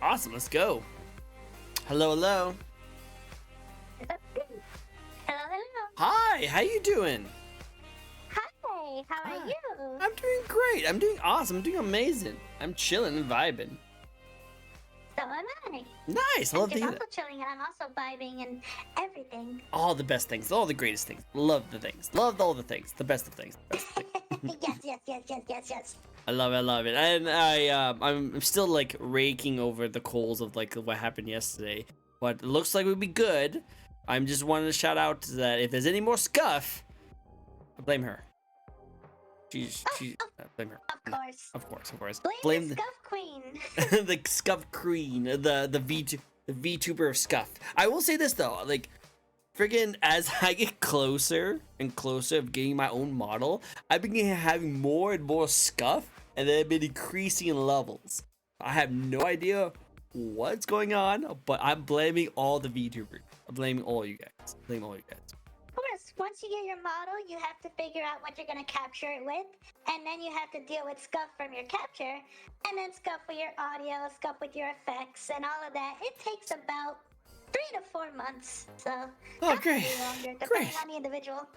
Awesome, let's go. Hello, hello. Hello, hello. Hi, how you doing? Hi, how are Hi. you? I'm doing great. I'm doing awesome. I'm doing amazing. I'm chilling and vibing. So am I. Nice. I I'm love to just hear also that. chilling and I'm also vibing and everything. All the best things, all the greatest things. Love the things. Love all the things. The best of things. The best of things. Yes. I love it. I love it. And I'm still like raking over the coals of like what happened yesterday. But it looks like we'd be good. I'm just wanting to shout out that if there's any more scuff, I blame her. She's blame her. Of course. Of course. Blame the Scuff Queen. The scuff queen, the VTuber of scuff. I will say this though, like friggin' as I get closer and closer of getting my own model, I've been having more and more scuff, and then I've been increasing in levels. I have no idea what's going on, but I'm blaming all the VTubers. I'm blaming all you guys. Blame all you guys. Of course, once you get your model, you have to figure out what you're going to capture it with, and then you have to deal with scuff from your capture, and then scuff with your audio, scuff with your effects, and all of that. It takes about 3 to 4 months, so Oh, that great. could be longer, depending Great. on the individual.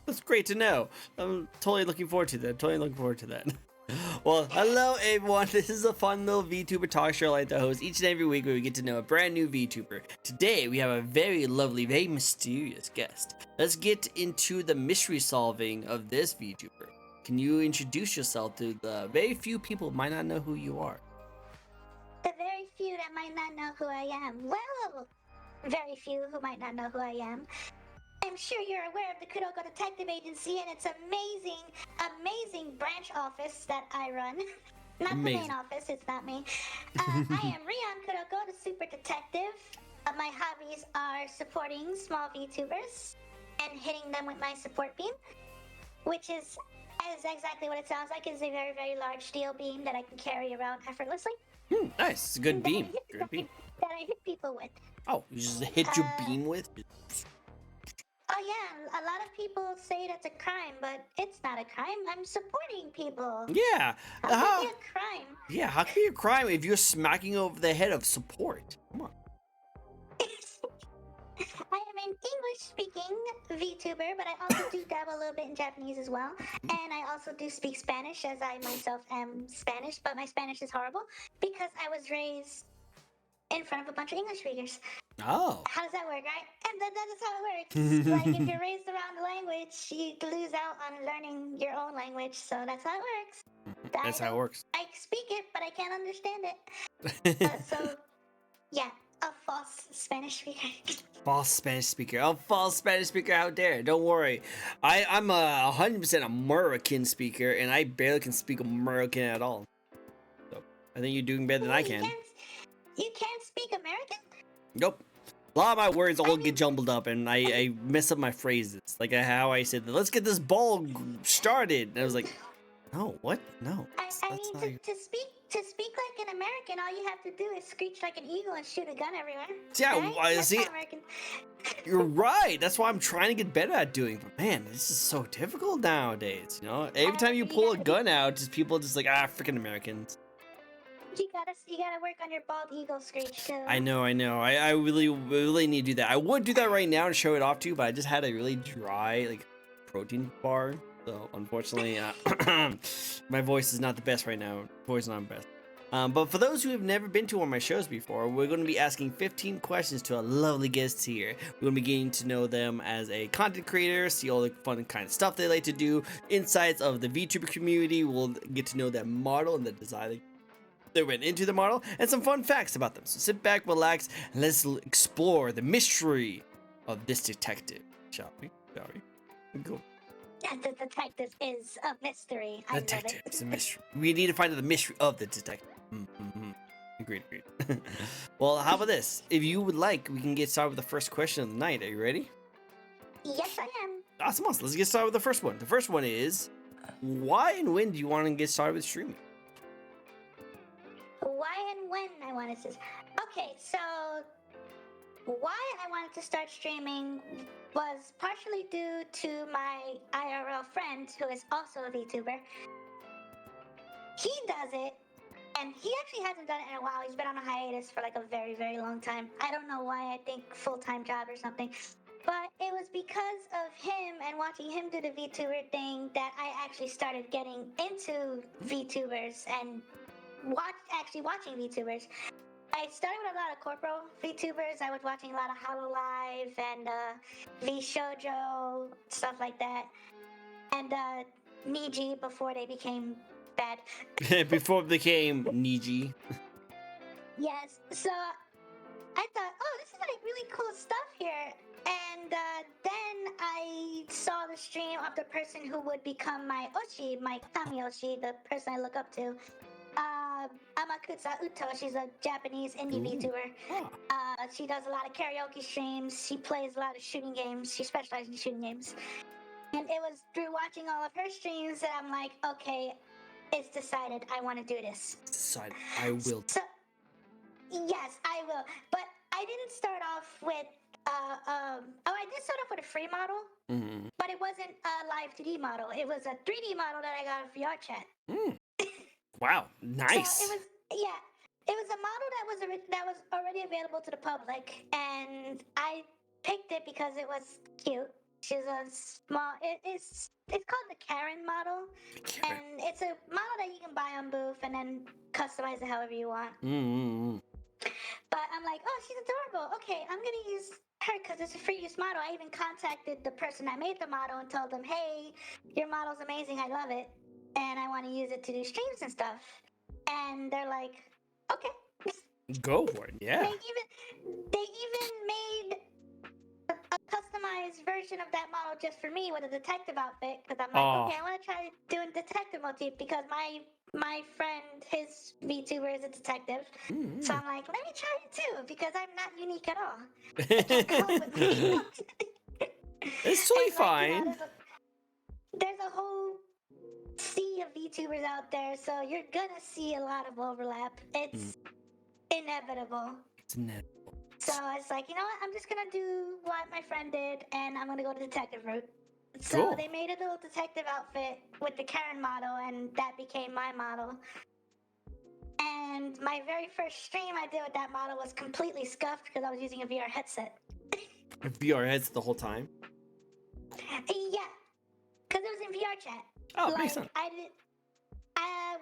That's great to know. I'm totally looking forward to that. Well, hello everyone. This is a fun little VTuber talk show I like to host each and every week where we get to know a brand new VTuber. Today we have a very lovely, very mysterious guest. Let's get into the mystery solving of this VTuber. Can you introduce yourself to the very few people who might not know who you are? The very few that might not know who I am. Well, very few who might not know who I am. I'm sure you're aware of the Kuroko Detective Agency and its amazing branch office that I run. Not Amazing. the main office, it's not me. I am RionKuroko, the super detective. My hobbies are supporting small VTubers and hitting them with my support beam, which is exactly what it sounds like. It's a very, very large steel beam that I can carry around effortlessly. Nice. It's a good beam. Good beam. That I hit people with. Oh, you just hit your beam with? Oh yeah, a lot of people say that's a crime, but it's not a crime. I'm supporting people. Yeah. How can it be a crime? Yeah, how can it be a crime if you're smacking over the head of support? Come on. I am an English-speaking VTuber, but I also do dabble a little bit in Japanese as well. And I also do speak Spanish, as I myself am Spanish, but my Spanish is horrible because I was raised in front of a bunch of English speakers. Oh. How does that work, right? And that is how it works. Like, if you're raised around the language, you lose out on learning your own language. So that's how it works. That's how it works. I speak it, but I can't understand it. So, yeah, a false Spanish speaker. False Spanish speaker. Oh, false Spanish speaker out there. Don't worry. I'm a 100% American speaker, and I barely can speak American at all. So I think you're doing better than I can. You can't speak American? Nope. A lot of my words all get jumbled up, and I mess up my phrases. Like how I said, let's get this ball started. And I was like, no, what? No. I mean, to speak like an American, all you have to do is screech like an eagle and shoot a gun everywhere. Yeah, right? That's see, not American. you're right. That's why I'm trying to get better at doing. But man, this is so difficult nowadays. You know, every time you pull a gun out, just people just like freaking Americans. You gotta work on your bald eagle screech too. I know. I really need to do that. I would do that right now and show it off to you, but I just had a really dry like protein bar, so unfortunately, my voice is not the best right now. Voice is not the best. But for those who have never been to one of my shows before, we're going to be asking 15 questions to our lovely guests here. We're going to be getting to know them as a content creator, see all the fun kind of stuff they like to do, insights of the VTuber community. We'll get to know their model and the design they went into the model, and some fun facts about them. So sit back, relax, and let's explore the mystery of this detective, shall we? Go. Yeah, the detective is a mystery. I Detective love it. is a mystery. We need to find out the mystery of the detective. Agreed. Well, how about this? If you would like, we can get started with the first question of the night. Are you ready? Yes, I am. Awesome. Let's get started with the first one. The first one is, why and when do you want to get started with streaming? Why and when I wanted to. Okay, so why I wanted to start streaming was partially due to my IRL friend who is also a VTuber. He does it And he actually hasn't done it in a while. He's been on a hiatus for like a very, very long time. I don't know why. I think full-time job or something. But it was because of him and watching him do the VTuber thing that I actually started getting into VTubers and actually watching VTubers. I started with a lot of corporal VTubers. I was watching a lot of Hololive and VShojo, stuff like that. And Niji before they became bad. Before it became Niji. Yes. So I thought, oh, this is like really cool stuff here. And then I saw the stream of the person who would become my Oshi, my Kami Oshi, the person I look up to. Amakutsa Uto. She's a Japanese indie VTuber. She does a lot of karaoke streams. She plays a lot of shooting games. She specializes in shooting games. And it was through watching all of her streams that I'm like, okay, it's decided. I want to do this. Decided. I will. So, yes, I will. But I didn't start off with. I did start off with a free model, but it wasn't a live 2D model. It was a 3D model that I got off VR chat. Wow, nice. So it was a model that was already available to the public, and I picked it because it was cute. She's a small. It's called the Karen model, and it's a model that you can buy on Booth and then customize it however you want. But I'm like, oh, she's adorable. Okay, I'm gonna use her because it's a free use model. I even contacted the person that made the model and told them, hey, your model's amazing. I love it, and I want to use it to do streams and stuff. And they're like, okay, go for it. Yeah. They even made a customized version of that model just for me with a detective outfit because I'm like, okay, I want to try doing detective motif because my friend, his VTuber is a detective. So I'm like, let me try it too because I'm not unique at all. It's totally fine. You know, there's a whole sea of VTubers out there, so you're gonna see a lot of overlap. It's inevitable. It's inevitable. So it's like, you know what? I'm just gonna do what my friend did, and I'm gonna go to detective route. So they made a little detective outfit with the Karen model, and that became my model. And my very first stream I did with that model was completely scuffed because I was using a VR headset. A VR headset the whole time? Yeah, because it was in VR chat. Oh, makes sense.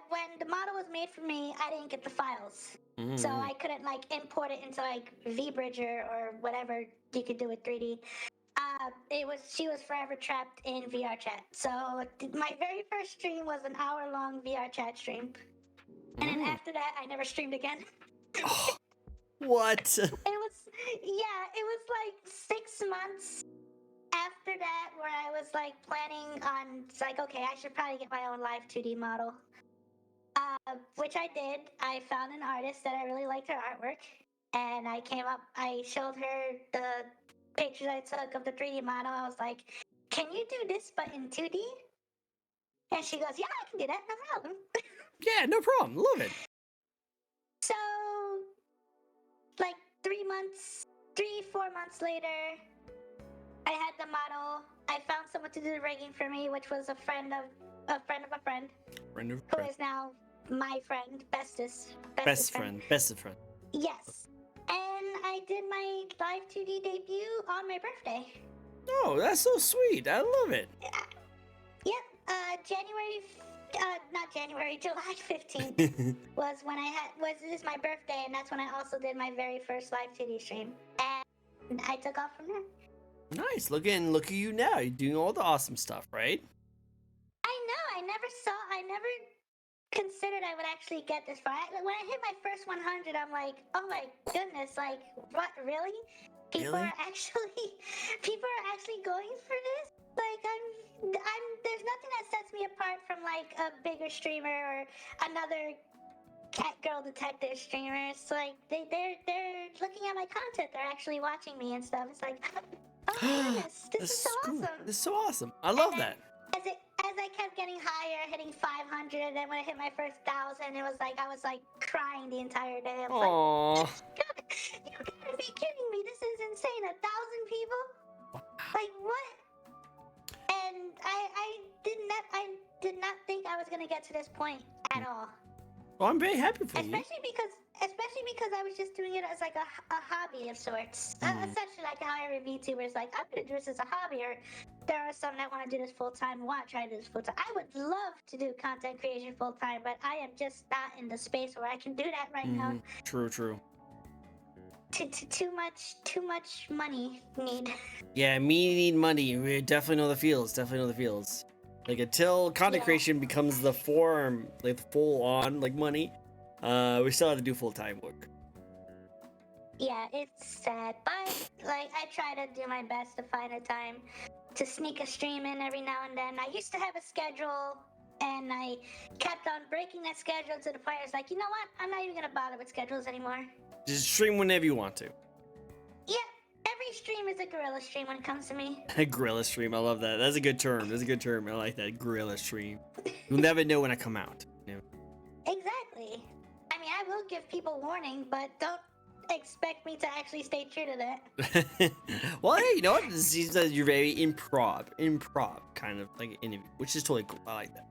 When the model was made for me, I didn't get the files. So I couldn't like import it into like VBridger or whatever you could do with 3D. She was forever trapped in VR chat. So my very first stream was an hour-long VR chat stream. And then after that, I never streamed again. What? It was like 6 months after that where I was like planning on, it's like, okay, I should probably get my own live 2D model. Which I did. I found an artist that I really liked her artwork. And I showed her the pictures I took of the 3D model. I was like, can you do this but in 2D? And she goes, yeah, I can do that, no problem. Yeah, no problem. Love it. So, like 4 months later, I had the model. I found someone to do the rigging for me, which was a friend of a friend. Who is now my friend, bestest friend. Yes. And I did my live 2D debut on my birthday. Oh, that's so sweet. I love it. Yep. July 15th was this is my birthday, and that's when I also did my very first live 2D stream. And I took off from there. Nice. Look at you now. You're doing all the awesome stuff, right? I know. I never considered I would actually get this far. When I hit my first 100, I'm like, oh my goodness, like, what, really? People are actually going for this? Like, there's nothing that sets me apart from like a bigger streamer or another cat girl detective streamer. It's like they're looking at my content. They're actually watching me and stuff. It's like, oh my goodness, this is so awesome. This is so awesome. I love that. As I kept getting higher, hitting 500, and then when I hit my first 1,000, it was like I was like crying the entire day. I was like, you gotta be kidding me! This is insane. 1,000 people? Like what? And I did not think I was gonna get to this point at all. Oh, I'm very happy for you. Especially because I was just doing it as like a hobby of sorts. Essentially, like how every VTuber is like, I'm gonna do this as a hobby, or there are some that want to do this full time, want to try to do this full time. I would love to do content creation full time, but I am just not in the space where I can do that right now. True. Too much money need. Yeah, me need money. We definitely know the feels. Definitely know the feels. Like until content creation becomes the form, like full on like money, we still have to do full time work. Yeah, it's sad, but like I try to do my best to find a time to sneak a stream in every now and then. I used to have a schedule, and I kept on breaking that schedule to the point I was like, you know what? I'm not even gonna bother with schedules anymore. Just stream whenever you want to. Yeah, every stream is a gorilla stream when it comes to me. A gorilla stream, I love that. That's a good term. That's a good term. I like that, gorilla stream. You'll never know when I come out. You know? Exactly. I mean, I will give people warning, but don't expect me to actually stay true to that. Well, hey, you know what? It seems that you're very improv kind of like interview, which is totally cool. I like that.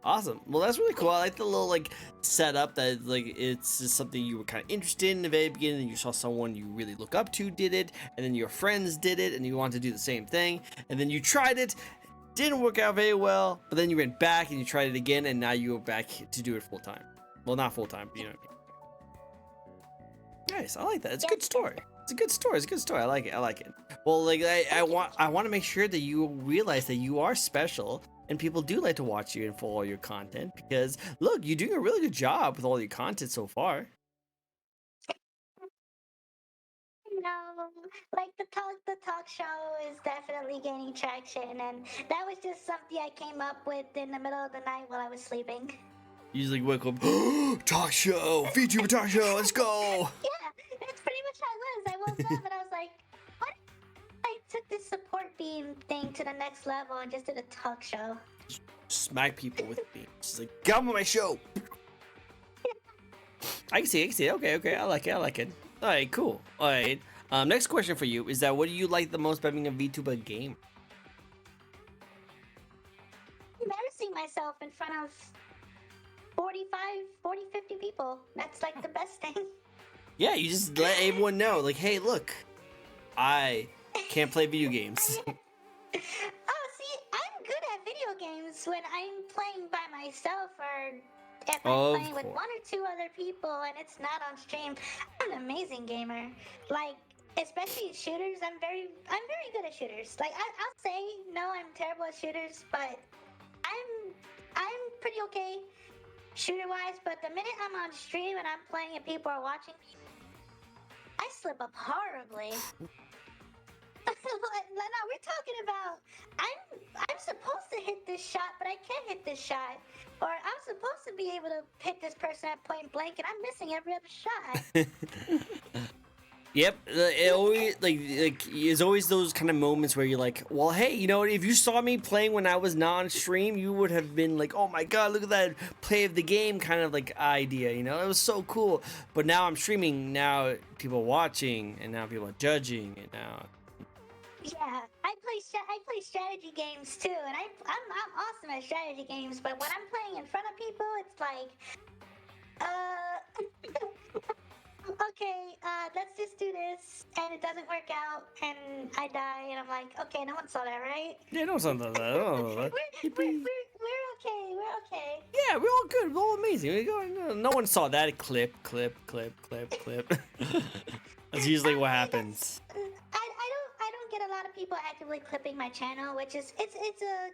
Awesome. Well, that's really cool. I like the little like setup that like it's just something you were kind of interested in the very beginning. You saw someone you really look up to did it, and then your friends did it, and you wanted to do the same thing, and then you tried it. Didn't work out very well, but then you went back and you tried it again, and now you're back to do it full time. Well, not full time, but you know what I mean. Nice. I like that. It's a good story. It's a good story. I like it. Well, like I want to make sure that you realize that you are special. And people do like to watch you and follow your content because, look, you're doing a really good job with all your content so far. No, like the talk show is definitely gaining traction, and that was just something I came up with in the middle of the night while I was sleeping. You just like wake up, talk show, VTuber talk show, let's go. Yeah, that's pretty much how it was. I woke up and I was like, what? I took this support beam thing to the next level and just did a talk show. Smack people with beams. She's like, come on my show. I can see it. Okay. I like it. All right, cool. All right. Next question for you is that what do you like the most about being a VTuber game? Embarrassing myself in front of 40, 50 people. That's like the best thing. Yeah, you just let everyone know, like, hey, look, I can't play video games. Oh, see, I'm good at video games when I'm playing by myself or if I'm playing with one or two other people and it's not on stream. I'm an amazing gamer. Like, especially shooters, I'm very good at shooters. Like, I'll say, no, I'm terrible at shooters, but I'm pretty okay shooter-wise, but the minute I'm on stream and I'm playing and people are watching me, I slip up horribly. No, we're talking about I'm supposed to hit this shot, but I can't hit this shot. Or I'm supposed to be able to hit this person at point blank, and I'm missing every other shot. Yep, it always like it's always those kind of moments where you're like, well, hey, you know, if you saw me playing when I was not on stream, you would have been like, oh my god, look at that play of the game kind of like idea, you know, it was so cool. But now I'm streaming, now people are watching, and now people are judging, and now. Yeah, I play strategy games too, and I'm awesome at strategy games. But when I'm playing in front of people, it's like, okay, let's just do this, and it doesn't work out, and I die, and I'm like, okay, no one saw that, right? Yeah, no one saw that. We're okay. We're okay. Yeah, we're all good. We're all amazing. No one saw that clip. That's usually what happens. I don't get a lot of people actively clipping my channel, which is it's a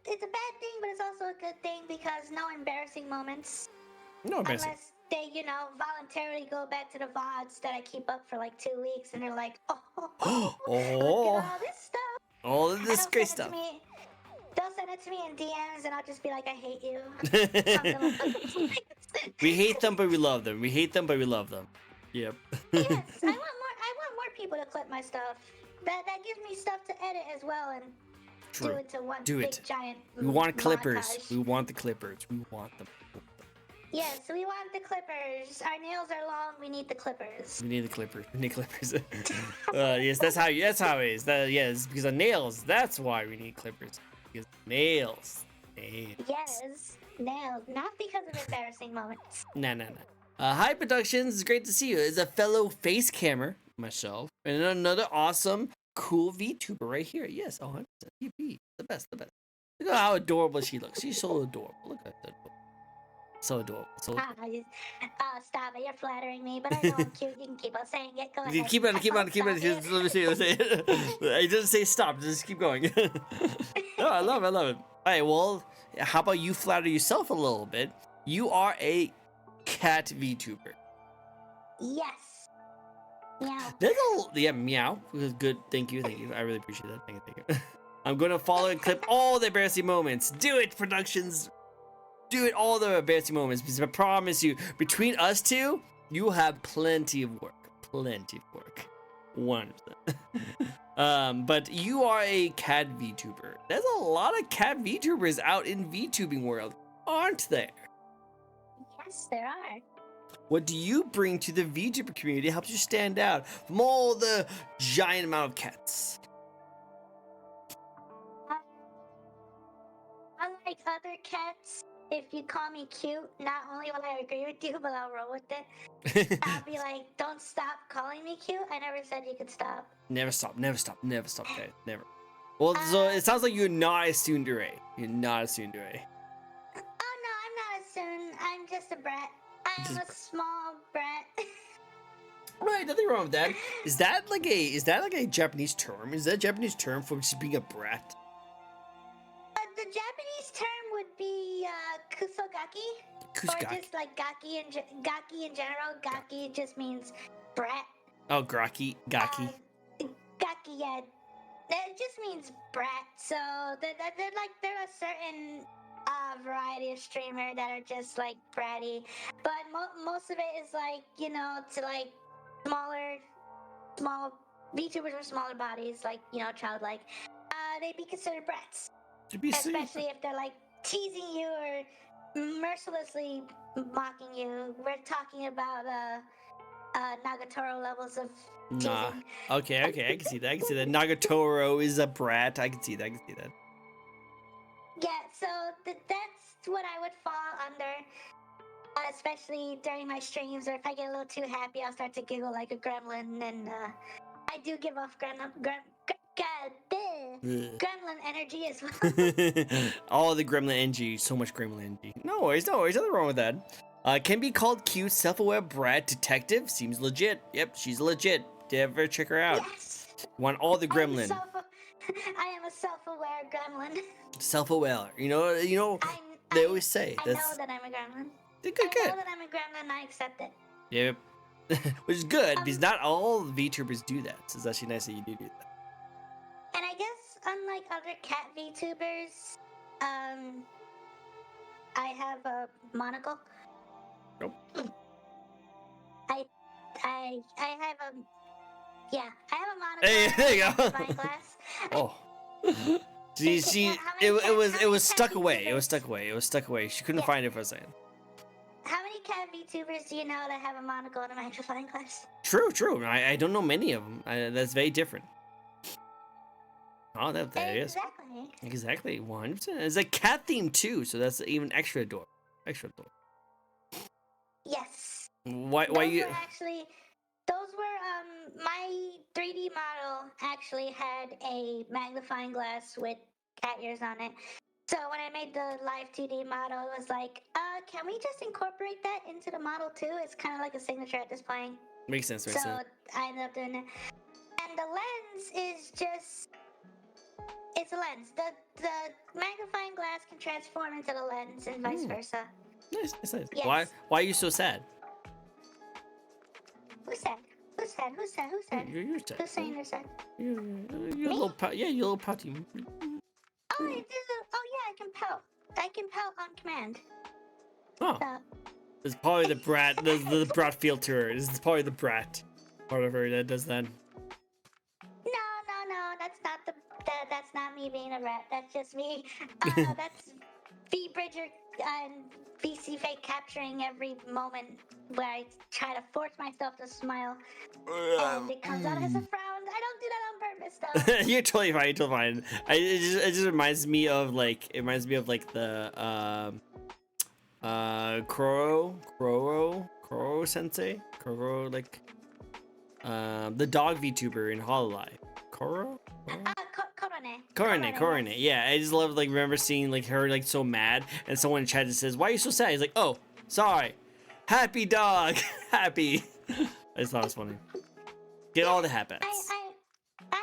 bad thing, but it's also a good thing because no embarrassing moments. No embarrassing. Unless they, voluntarily go back to the VODs that I keep up for like 2 weeks, and they're like, look at all this stuff. All of this great stuff. They'll send it to me in DMs, and I'll just be like, I hate you. We hate them, but we love them. We hate them, but we love them. Yep. Yes, I want more people to clip my stuff. That gives me stuff to edit as well and do it to one big giant. We want clippers. Montage. We want the clippers. We want them. Yes, we want the clippers. Our nails are long. We need the clippers. We need the clippers. Yes, that's how it is. Yes, because of nails. That's why we need clippers. Because nails. Yes. No, not because of embarrassing moments. Nah, nah, nah. Hi, Productions. It's great to see you. It's a fellow face cammer, myself, and another awesome, cool VTuber right here. Yes, 100%. VP. The best, the best. Look at how adorable she looks. She's so adorable. Look at that. So adorable. So Stop it. You're flattering me, but I know I'm cute. You can keep on saying it. Go ahead. keep on, keep on, keep on. Stop it. Let me see. Let me see. I didn't say stop. Just keep going. No, I love it. I love it. All right. Well, how about you flatter yourself a little bit? You are a cat VTuber. Yes. Meow. There's a meow. Good. Thank you. Thank you. I really appreciate that. Thank you. I'm gonna follow and clip all the embarrassing moments. Do it, Productions. Do it all the embarrassing moments, because I promise you, between us two, you will have plenty of work. Plenty of work. 100%. But you are a cat VTuber. There's a lot of cat VTubers out in VTubing world, aren't there? Yes, there are. What do you bring to the VTuber community that helps you stand out from all the giant amount of cats? Unlike other cats, if you call me cute, not only will I agree with you, but I'll roll with it. I'll be like, don't stop calling me cute. I never said you could stop. Never stop, never stop, never stop, guys. Never. Well, so it sounds like you're not a tsundere. You're not a tsundere. Oh no, I'm not a soon. I'm just a brat. I'm a small brat. Right, nothing wrong with that. Is that like a Japanese term? Is that a Japanese term for just being a brat? The Japanese term would be kusogaki. Kusogaki. Or just like gaki in general. Gaki just means brat. Oh, gaki. Gaki, yeah. It just means brat. So there are a certain variety of streamer that are just like bratty, but most of it is like, you know, to like small VTubers with smaller bodies, like, you know, childlike. They'd be considered brats, especially if they're like teasing you or mercilessly mocking you. We're talking about Nagatoro levels of teasing. Nah. Okay, I can see that. Nagatoro is a brat. I can see that. Yeah, so that's what I would fall under, especially during my streams, or if I get a little too happy, I'll start to giggle like a gremlin, and I do give off gremlin energy as well. All the gremlin energy, so much gremlin energy. No worries, nothing wrong with that. Can be called cute, self-aware brat detective. Seems legit. Yep, she's legit. Ever check her out? Yes. Want all the gremlin. I am a self-aware gremlin. Self-aware. You know. They always say I know that I'm a gremlin. Good. I know that I'm a gremlin, and I accept it. Yep. Which is good, because not all VTubers do that. So it's actually nice that you do that. And I guess, unlike other cat VTubers, I have a monocle. Nope. I have a monocle. Hey, there you go. Magnifying glass. Oh. It was stuck away. It was stuck away. She couldn't find it for a second. How many cat VTubers do you know that have a monocle and a magnifying glass? True. I don't know many of them. That's very different. Oh, there it is. Exactly. 100%. It's a cat theme too, so that's even extra adorable. Yes. Why you? Those were my 3D model actually had a magnifying glass with cat ears on it. So when I made the live 2D model, it was like, can we just incorporate that into the model too? It's kind of like a signature at this point. Makes sense. So I ended up doing it. And the lens is just, it's a lens. The magnifying glass can transform into the lens and vice versa. Nice. Yes. Why are you so sad? Who's sad? You're sad. Who's saying they're sad? You're a little pouty. Oh, yeah, I can pout. I can pout on command. Oh. It's probably the brat, the brat filter. This is probably the brat part of her that does that. No, that's not me being a rat. That's just me. That's V Bridger and VC Fake capturing every moment where I try to force myself to smile, and it comes out as a frown. I don't do that on purpose, though. You're totally fine. It just reminds me of like the Koro Sensei, Koro like the dog VTuber in Hololive. Koro. Korone. Yeah, I just love like remember seeing like her like so mad, and someone in chat just says, "Why are you so sad?" He's like, "Oh, sorry, happy dog, happy." I just thought it was funny. Get all the habits. I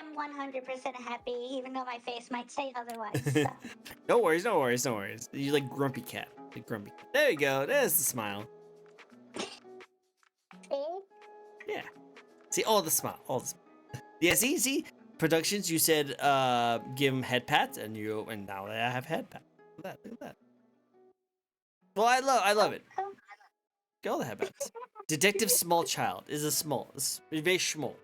am 100% happy, even though my face might say otherwise. So. No worries. You like grumpy cat, like grumpy. There you go. There's the smile. See? Yeah. See all the smile, Yeah. See. Productions. You said give him head pats, and now I have head pats. Look at that. Well, I love it. Get all the head pats. Detective Small Child is a small. It's very small.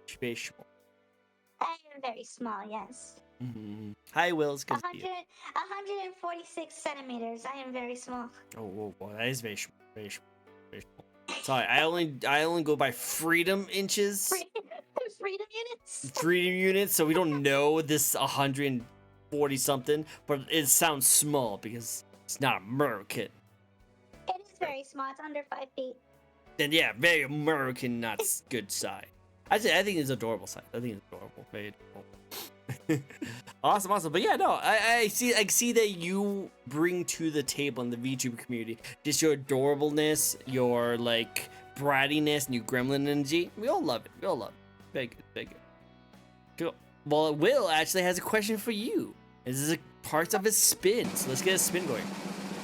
I am very small, yes. Mm-hmm. Hi, Wills. 146 centimeters. I am very small. Oh, that is very small. Sorry, I only go by freedom inches. Freedom units. Freedom units. So we don't know this 140 something, but it sounds small because it's not American. It is very small. It's under 5 feet. Then yeah, very American, not good size. I think it's adorable size. I think it's adorable. Very adorable. Awesome. But yeah, no, I see that you bring to the table in the VTuber community just your adorableness, your like brattiness, and your gremlin energy. We all love it. Very good. Cool. Well, Will actually has a question for you. This is a part of his spin. So let's get a spin going.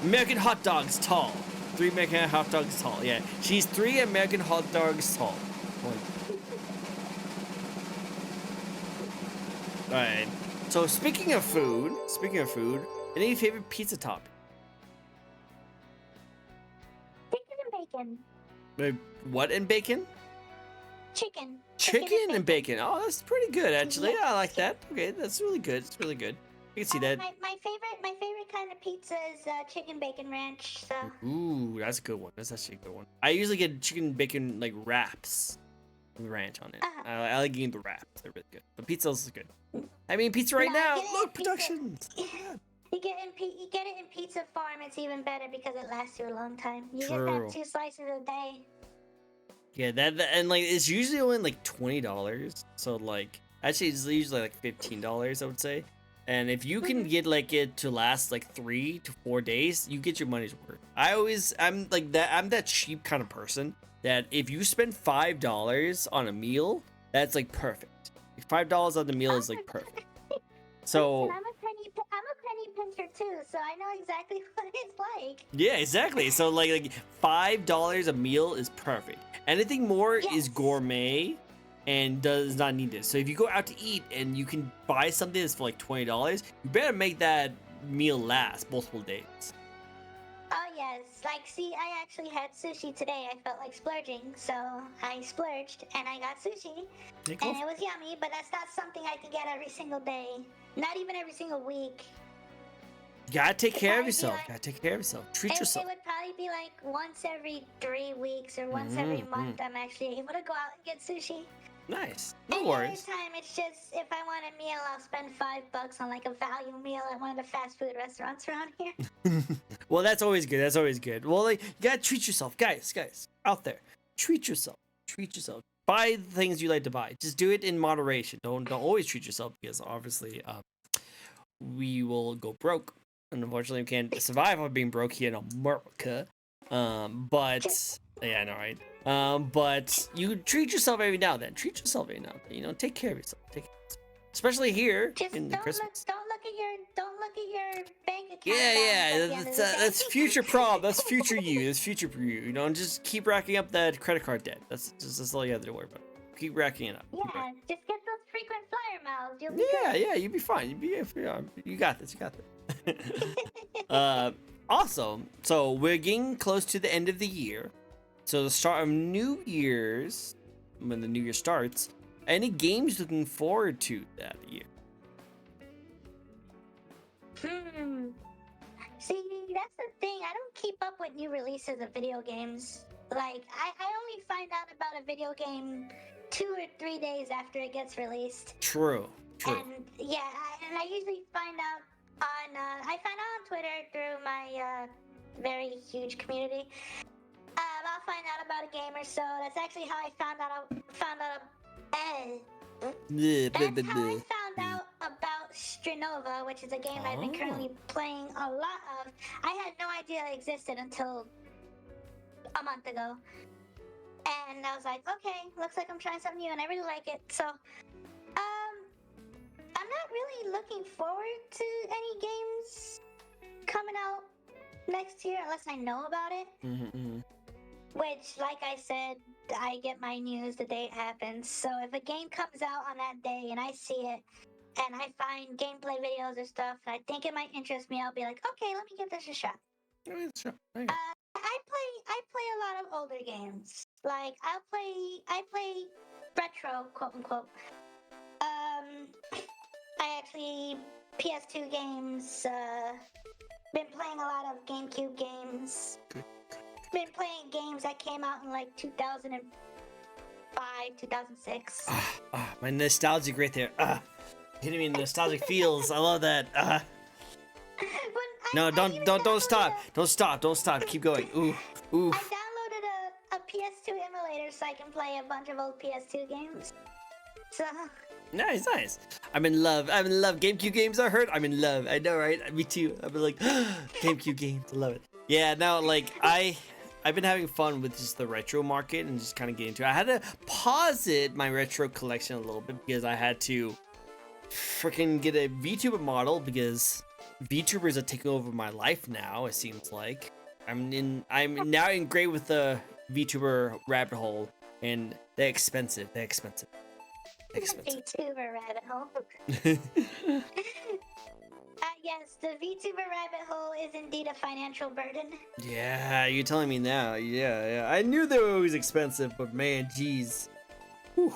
American hot dogs tall. 3 American hot dogs tall. Yeah, she's 3 American hot dogs tall. All right. So speaking of food, any favorite pizza topping? Chicken and bacon. Wait, what and bacon? Chicken And bacon. Oh, that's pretty good actually. I like that. Okay, that's really good. It's really good. You can see that. My favorite kind of pizza is chicken bacon ranch. So. Ooh, that's a good one. That's actually a good one. I usually get chicken bacon like wraps with ranch on it. I like eating the wraps. They're really good. The pizza is good. I mean, pizza right now. Look, productions. You get it in Pizza Farm. It's even better because it lasts you a long time. You True. get that 2 slices a day. Yeah, that and like it's usually only like $20. So like actually it's usually like $15, I would say. And if you can get like it to last like 3 to 4 days, you get your money's worth. I'm like that. I'm that cheap kind of person that if you spend $5 on a meal, that's like perfect. $5 on the meal is like perfect. So I'm a penny pincher too, so I know exactly what it's like. Yeah, exactly. So like $5 a meal is perfect. Anything more is gourmet and does not need this. So if you go out to eat and you can buy something that's for like $20, you better make that meal last multiple days. Oh yes, like see, I actually had sushi today. I felt like splurging, so I splurged and I got sushi, and it was yummy. But that's not something I can get every single day, not even every single week. You gotta take care of yourself. Treat yourself. It would probably be like once every 3 weeks or once every month. I'm actually able to go out and get sushi. Nice. No Any worries. other time, it's just if I want a meal, I'll spend $5 on like a value meal at one of the fast food restaurants around here. Well, that's always good. Well, like you gotta treat yourself, guys out there. Treat yourself. Buy the things you like to buy. Just do it in moderation. Don't always treat yourself because obviously, we will go broke. And unfortunately, we can't survive on being broke here in America. But yeah, I know, right? But you treat yourself every now and then. You know, take care of yourself. Especially here Just in the Christmas. Don't look at your bank account. Yeah. That's future prob. That's future you. That's future for you. You know, and just keep racking up that credit card debt. That's all you have to worry about. Keep racking it up. Yeah, just get those frequent flyer miles. You'll be good. Yeah, you'll be fine. You got this. Awesome. So we're getting close to the end of the year. So the start of New Year's, when the New Year starts, any games looking forward to that year? See, that's the thing. I don't keep up with new releases of video games. Like, I only find out about a video game 2 or 3 days after it gets released. True. And I usually find out on Twitter through my very huge community. I'll find out about a game or so. That's actually how I found out. That's how I found out about Strinova, which is a game I've been currently playing a lot of. I had no idea it existed until a month ago. And I was like, okay, looks like I'm trying something new, and I really like it. So, I'm not really looking forward to any games coming out next year unless I know about it. Which, like I said, I get my news the day it happens. So if a game comes out on that day and I see it and I find gameplay videos or stuff and I think it might interest me, I'll be like, okay, let me give this a shot. I play a lot of older games. Like I play retro, quote unquote. I actually PS2 games. Been playing a lot of GameCube games. Been playing games that came out in like 2005, 2006. My nostalgic right there. Hitting me in nostalgic feels. I love that. No, don't stop. Don't stop. Keep going. Ooh. I downloaded a PS2 emulator so I can play a bunch of old PS2 games. So. Nice. I'm in love. GameCube games are hurt. I'm in love. I know, right? Me too. I've been like, GameCube games. I love it. Yeah, no, like I've been having fun with just the retro market and just kind of getting into it. I had to pause my retro collection a little bit because I had to freaking get a VTuber model because VTubers are taking over my life now. It seems like I'm now engraved with the VTuber rabbit hole, and they're expensive. VTuber rabbit hole. Yes, the VTuber rabbit hole is indeed a financial burden. Yeah, you're telling me now. Yeah. I knew they were always expensive, but man, geez. Whew.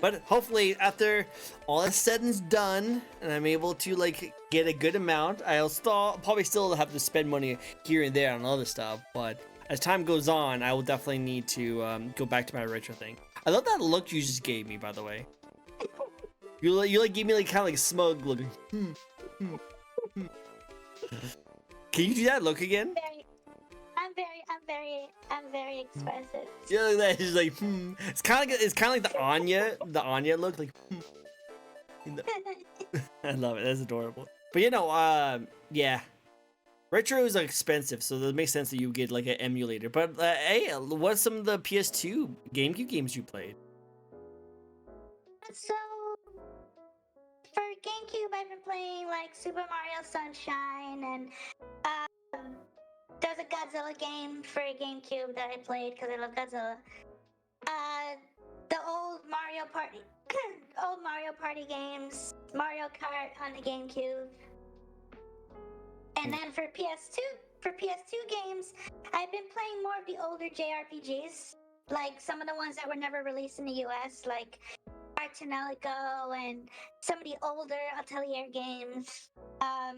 But hopefully, after all is said and done, and I'm able to like get a good amount, I'll probably still have to spend money here and there on other stuff. But as time goes on, I will definitely need to go back to my retro thing. I love that look you just gave me, by the way. You like gave me like kind of like smug looking. Can you do that look again? I'm very expressive. Yeah, like that. It's like It's kind of like the Anya look, like. I love it. That's adorable. But yeah. Retros are expensive, so it makes sense that you get like an emulator. But hey, what's some of the PS2 GameCube games you played? So for GameCube, I've been playing like Super Mario Sunshine, and there's a Godzilla game for GameCube that I played because I love Godzilla. The old Mario Party games, Mario Kart on the GameCube. And then for PS2 games, I've been playing more of the older JRPGs, like some of the ones that were never released in the US, like Artanelico and some of the older Atelier games. I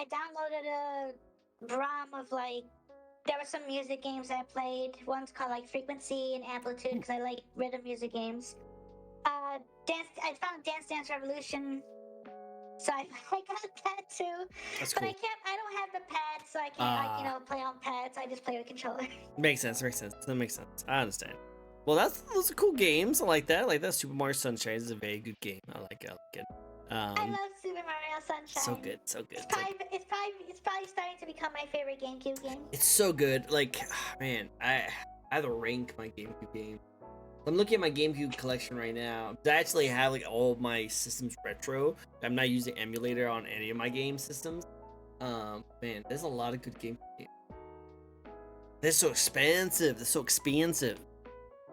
downloaded a ROM of like, there were some music games I played. One's called like Frequency and Amplitude because I like rhythm music games. I found Dance Dance Revolution, so I got that too. That's but cool. I don't have the pad, so I can't play on pads. I just play with controller. Makes sense. That makes sense. I understand. Well, those are cool games. I like that. Super Mario Sunshine is a very good game. I like it. I love Super Mario Sunshine. So good. It's probably starting to become my favorite GameCube game. It's so good. Like, man, I have to rank my GameCube games. I'm looking at my GameCube collection right now. I actually have like all of my systems retro. I'm not using emulator on any of my game systems. Man, there's a lot of good GameCube games. They're so expensive.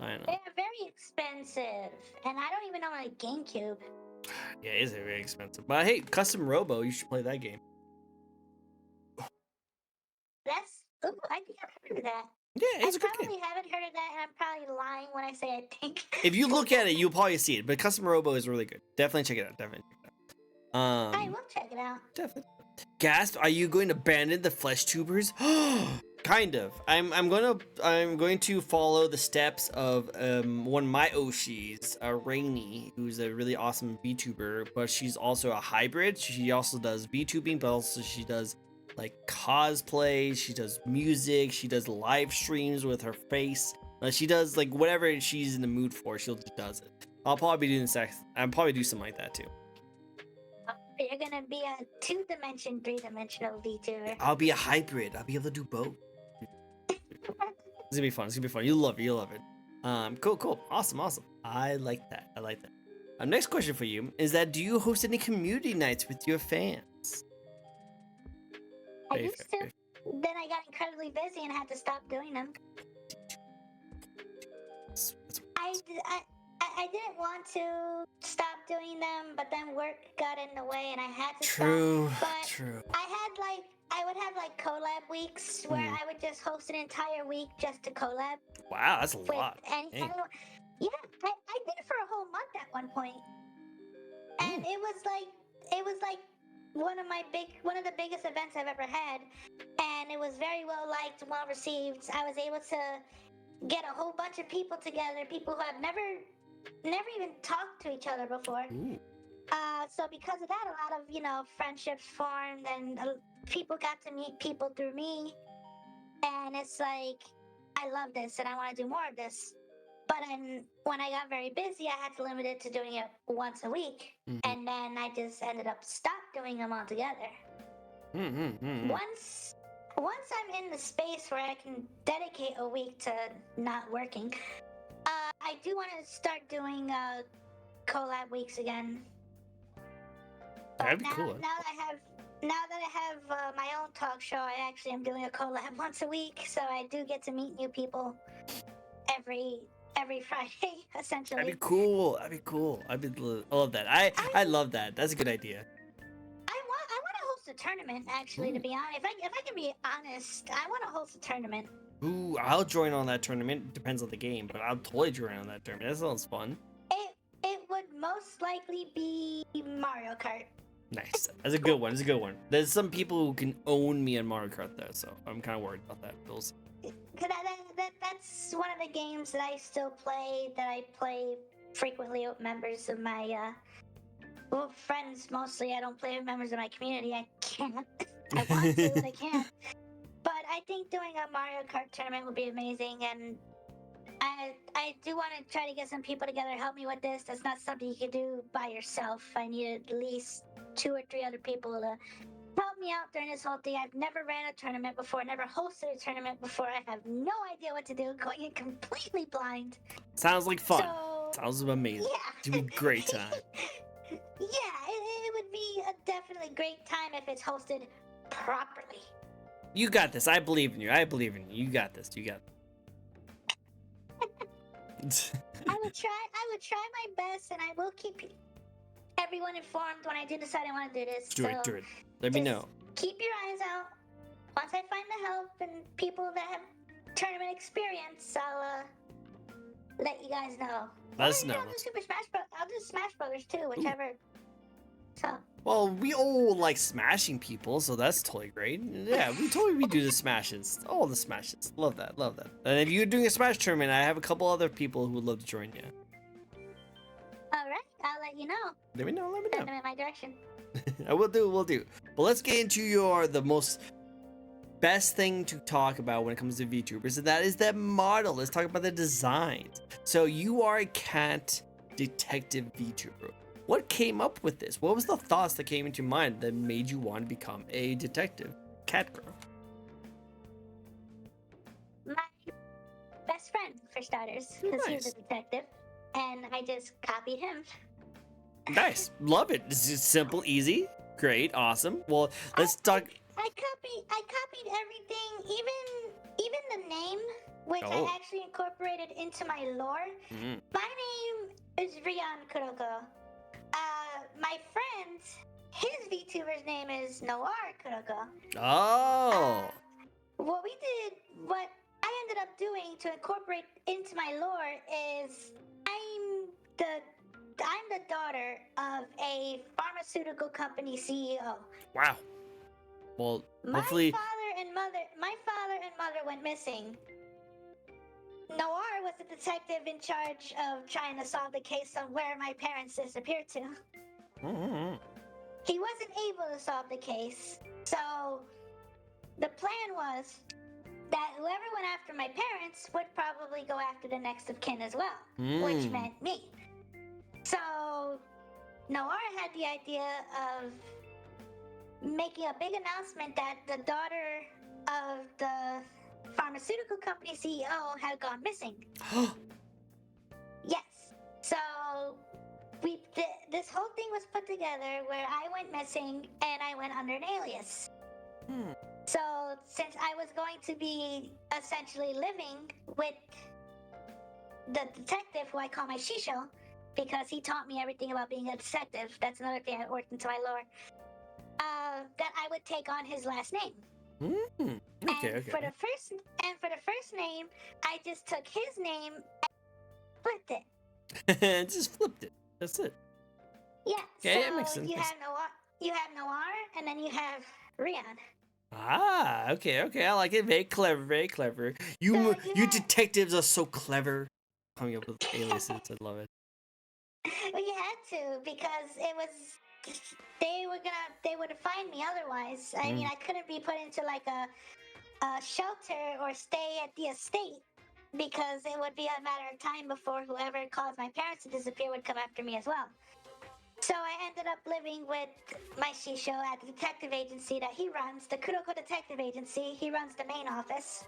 I know. They're very expensive, and I don't even own a GameCube. Yeah, it is very expensive. But hey, Custom Robo, you should play that game. I think I've heard of that. Yeah, it's a good game. I probably haven't heard of that, and I'm probably lying when I say I think. If you look at it, you'll probably see it. But Custom Robo is really good. Definitely check it out. I will check it out. Definitely. Gasp! Are you going to abandon the flesh tubers? Kind of. I'm going to follow the steps of one of my Oshis, Rainy, who's a really awesome VTuber, but she's also a hybrid. She also does VTubing, but also she does like cosplay, she does music, she does live streams with her face. She does like whatever she's in the mood for, she'll just does it. I'll probably be doing sex. I'll probably do something like that too. You're gonna be a 2-dimension, 3-dimensional VTuber. I'll be a hybrid. I'll be able to do both. It's gonna be fun. It's gonna be fun. You'll love it. You'll love it. Cool. Awesome. I like that. Next question for you is that do you host any community nights with your fans? I used to. Then I got incredibly busy and had to stop doing them. I didn't want to stop doing them, but then work got in the way and I had to stop. True. I would have like collab weeks where I would just host an entire week just to collab. Wow, that's a lot. Yeah, I did it for a whole month at one point. And it was like one of the biggest events I've ever had, and it was very well liked, well received. I was able to get a whole bunch of people together, people who have never even talked to each other before. So because of that, a lot of friendships formed, and people got to meet people through me. And it's like, I love this, and I want to do more of this. But when I got very busy, I had to limit it to doing it once a week, and then I just ended up stopped doing them altogether. Once I'm in the space where I can dedicate a week to not working, I do want to start doing collab weeks again. That'd be cool. Now that I have my own talk show, I actually am doing a collab once a week, so I do get to meet new people every Friday, essentially. That'd be cool. I love that. I love that. That's a good idea. I want to host a tournament, actually, to be honest. If I can be honest, I want to host a tournament. Ooh, I'll join on that tournament. Depends on the game, but I'll totally join on that tournament. That sounds fun. It would most likely be Mario Kart. Nice. That's a good one. There's some people who can own me in Mario Kart though, so I'm kind of worried about that. Cause that's one of the games that I still play, that I play frequently with members of my friends mostly. I don't play with members of my community. I can't. I want to, but I can't. But I think doing a Mario Kart tournament would be amazing, and I do want to try to get some people together to help me with this. That's not something you can do by yourself. I need at least 2 or 3 other people to help me out during this whole thing. I've never ran a tournament before, never hosted a tournament before. I have no idea what to do, going in completely blind. Sounds like fun. So, sounds amazing. Yeah. It'd be a great time. Yeah, it would be a definitely great time if it's hosted properly. You got this. I believe in you. You got this. I would try my best, and I will keep everyone informed when I do decide I want to do this. Do it. Let me know. Keep your eyes out. Once I find the help and people that have tournament experience, I'll let you guys know. Let us know. I'll do Smash Brothers too, whichever. So. Well, we all like smashing people, so that's totally great. Yeah, we do the smashes. All the smashes. Love that. And if you're doing a smash tournament, I have a couple other people who would love to join you. Alright, I'll let you know. Let me know. Send them in my direction. I will do. But let's get into the most best thing to talk about when it comes to VTubers, and that is that model. Let's talk about the designs. So you are a cat detective VTuber. What came up with this? What was the thoughts that came into your mind that made you want to become a detective cat girl? My best friend, for starters, because he was a detective, and I just copied him. Nice. Love it. This is simple, easy, great, awesome. Well, let's talk. I copied everything, even the name, which I actually incorporated into my lore. My name is RionKuroko. My friend, his VTuber's name is RionKuroko. Oh. What I ended up doing to incorporate into my lore is I'm the daughter of a pharmaceutical company CEO. Wow. Well, hopefully. My father and mother went missing. Noir was the detective in charge of trying to solve the case on where my parents disappeared to. Mm-hmm. He wasn't able to solve the case, so the plan was that whoever went after my parents would probably go after the next of kin as well, which meant me. So Noir had the idea of making a big announcement that the daughter of the pharmaceutical company CEO had gone missing. Yes. So this whole thing was put together where I went missing and I went under an alias. So since I was going to be essentially living with the detective who I call my Shisho, because he taught me everything about being a detective. That's another thing I worked into my lore. That I would take on his last name. Okay. For the first name, I just took his name and flipped it. Just flipped it. That's it. Yeah. Okay, so that makes sense. you have Noir, and then you have Rion. Ah, okay. I like it. Very clever, very clever. You detectives are so clever. Coming up with aliases, I love it. Well, you had to, because it was they would find me otherwise. I mean, I couldn't be put into like a shelter or stay at the estate, because it would be a matter of time before whoever caused my parents to disappear would come after me as well. So I ended up living with my Shisho at the detective agency that he runs, the Kuroko Detective Agency. He runs the main office.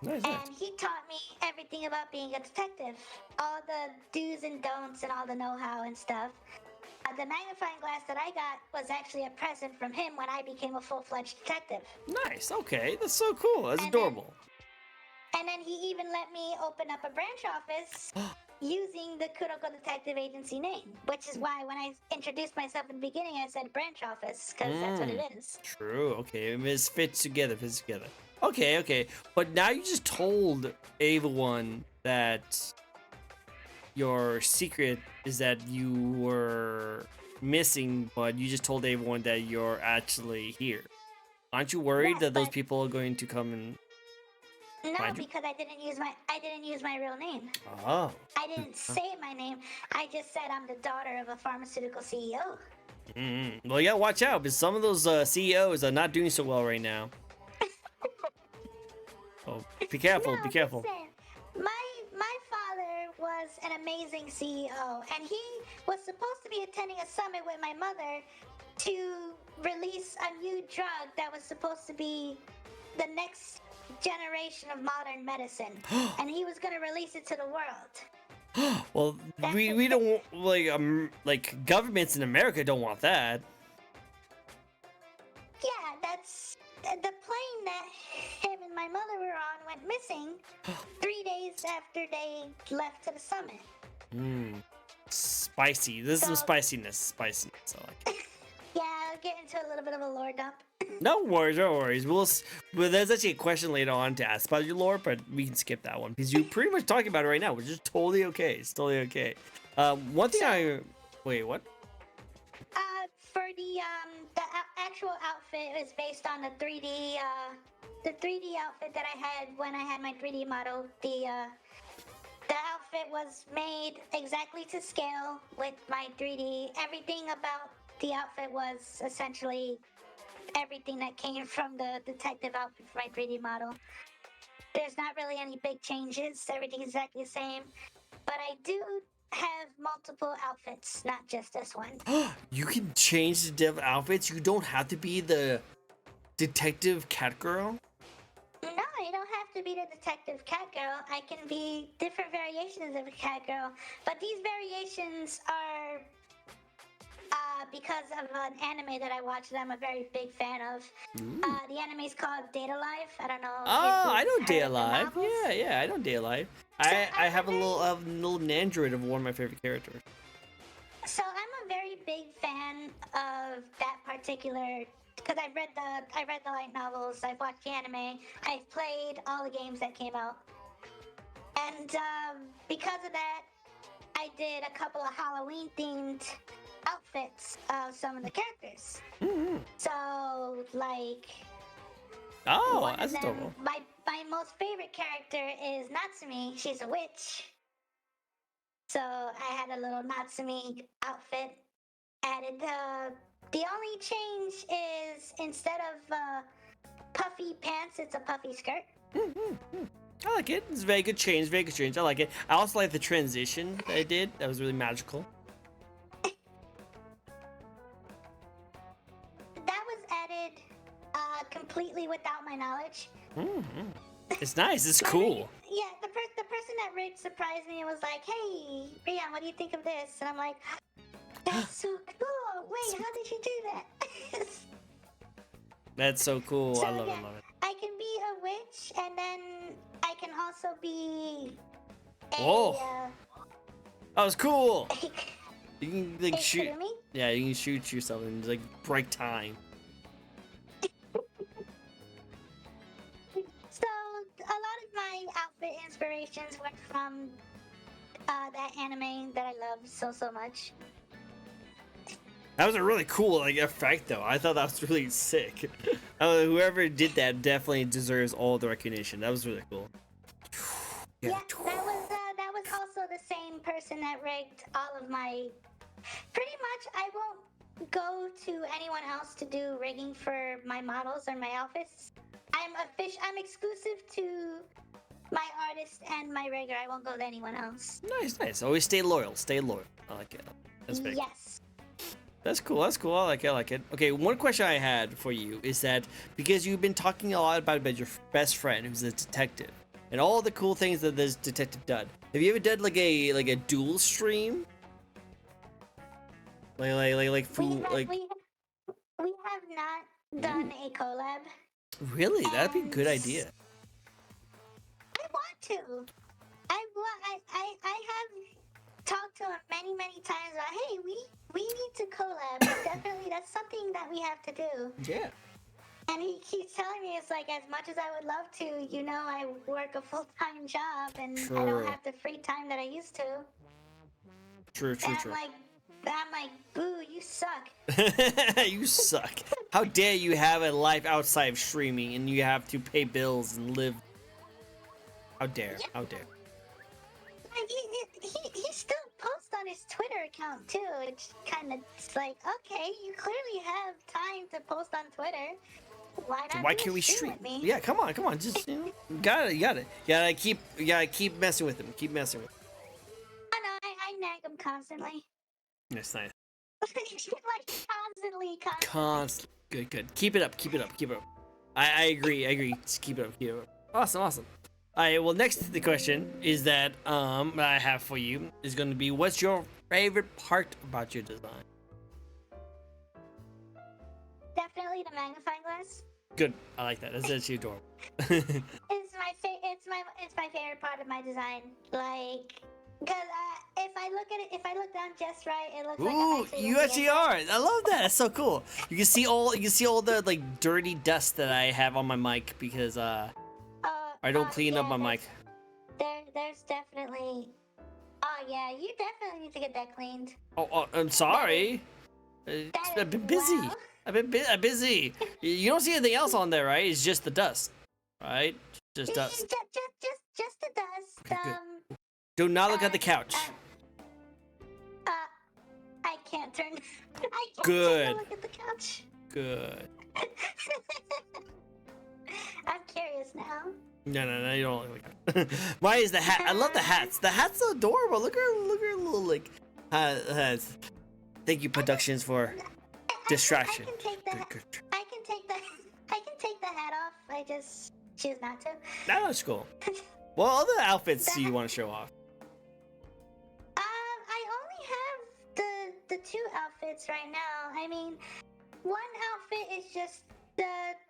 Nice. And he taught me everything about being a detective, all the do's and don'ts and all the know-how and stuff. The magnifying glass that I got was actually a present from him when I became a full-fledged detective. Nice. Okay, that's so cool. That's adorable. And then he even let me open up a branch office using the Kuroko Detective Agency name, which is why when I introduced myself in the beginning, I said branch office, because that's what it is. True. Okay, it fits together. Okay. But now you just told everyone that your secret is that you were missing, but you just told everyone that you're actually here. Aren't you worried that those people are going to come and No, because I didn't use my real name. Oh. I didn't say my name. I just said I'm the daughter of a pharmaceutical CEO. Well, yeah, watch out, because some of those CEOs are not doing so well right now. Oh, be careful, be careful. Listen, my father was an amazing CEO, and he was supposed to be attending a summit with my mother to release a new drug that was supposed to be the next generation of modern medicine, and he was going to release it to the world. Well, we don't like governments in America don't want that. Yeah, that's the plane that him and my mother were on went missing 3 days after they left to the summit. Spicy. This is some spiciness. I like it. Yeah, I'll get into a little bit of a lore dump. No worries. Well, there's actually a question later on to ask about your lore, but we can skip that one because you're pretty much talking about it right now, which is totally okay. It's totally okay. One thing wait, what? For the actual outfit is based on the 3D outfit that I had when I had my 3D model. The outfit was made exactly to scale with my 3D. Everything about the outfit was essentially everything that came from the detective outfit for my 3D model. There's not really any big changes. Everything's exactly the same. But I do have multiple outfits, not just this one. You can change the dev outfits. You don't have to be the detective cat girl. No, you don't have to be the detective cat girl. I can be different variations of a cat girl. But these variations are because of an anime that I watch that I'm a very big fan of. The anime is called Data Life. I don't know. Oh, I know Data Life. Yeah, I know Data Life. So I have a little android of one of my favorite characters. So I'm a very big fan of that particular, because I read the light novels, I've watched the anime, I've played all the games that came out, and because of that, I did a couple of Halloween themed outfits of some of the characters. So like, That's adorable. My most favorite character is Natsumi. She's a witch. So I had a little Natsumi outfit added. The only change is instead of puffy pants, it's a puffy skirt. I like it. It's a very good change. Very good change. I like it. I also like the transition that it did. That was really magical. That was added completely without my knowledge. It's nice. It's cool. Yeah, the person that rigged surprised me and was like, "Hey, Rion, what do you think of this?" And I'm like, "That's so cool. Wait, how did you do that?" That's so cool. So, I love yeah, it. Love it. I can be a witch, and then I can also be a. Whoa. That was cool. A You can like shoot. Kurumi? Yeah, you can shoot yourself and like break time. So a lot of my outfit inspirations were from that anime that I love so much. That was a really cool like effect though. I thought that was really sick. Whoever did that definitely deserves all the recognition. That was really cool. Yeah, that was also the same person that rigged all of my. Pretty much, I won't go to anyone else to do rigging for my models or my outfits. I'm exclusive to my artist and my rigger. I won't go to anyone else. Nice, nice. Always stay loyal. Stay loyal. I like it. That's big. Yes. That's cool. That's cool. I like it. I like it. Okay, one question I had for you is that because you've been talking a lot about your best friend who's a detective and all the cool things that this detective done. Have you ever done like a dual stream? We have not done a collab. Really? That'd be a good idea. I want to. I have talked to him many times about, hey, we need to collab. Definitely, that's something that we have to do. Yeah. And he keeps telling me, it's like, as much as I would love to, you know, I work a full-time job and I don't have the free time that I used to. True. And I'm like, boo, you suck. You suck. How dare you have a life outside of streaming and you have to pay bills and live? How dare? Yeah. How dare? Like, he still posts on his Twitter account too. It's kind of like, okay, you clearly have time to post on Twitter. Why not? Why can't we stream? with me? Yeah, come on. Just you got it. You gotta keep messing with him. Keep messing with him. I know. I nag him constantly. That's nice. Like constantly. Good. Keep it up. I agree. Just keep it up. Awesome. All right. Well, next the question is that I have for you is going to be, what's your favorite part about your design? Definitely the magnifying glass. Good. I like that. That's actually adorable. It's my favorite part of my design. Like, because if I look down just right, it looks like I'm Ooh, actually you looking actually at are. I love that. That's so cool. You can see all the like dirty dust that I have on my mic because I don't clean up my mic. There's definitely. Oh yeah, you definitely need to get that cleaned. Oh, I'm sorry. I've been busy. Wow. I'm busy. You don't see anything else on there, right? It's just the dust, right? Just dust. Just the dust. Okay, good. Do not look at the couch. I can't turn. I can't Good. Take a look at the couch. Good. I'm curious now. No, you don't look like that. Why is the hat? I love the hats. The hat's so adorable. Look at her little like hats. Thank you, Productions, for distraction. I can take the. Good. I can take the hat off. I just choose not to. That's cool. What other outfits do you want to show off? I only have the two outfits right now. I mean, one outfit is just the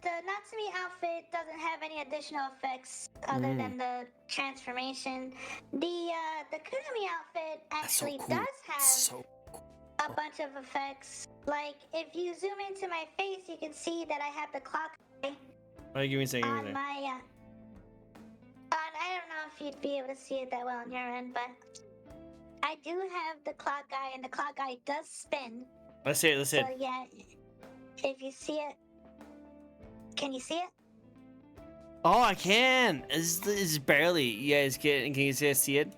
Natsumi outfit doesn't have any additional effects other than the transformation. The Kurumi outfit actually does have a bunch of effects. Like, if you zoom into my face, you can see that I have the clock Oh, give me a second. on my I don't know if you'd be able to see it that well on your end, but I do have the clock eye, and the clock eye does spin. Let's see it. So yeah, if you see it, can you see it? Oh, I can. It's barely. You guys can you see it?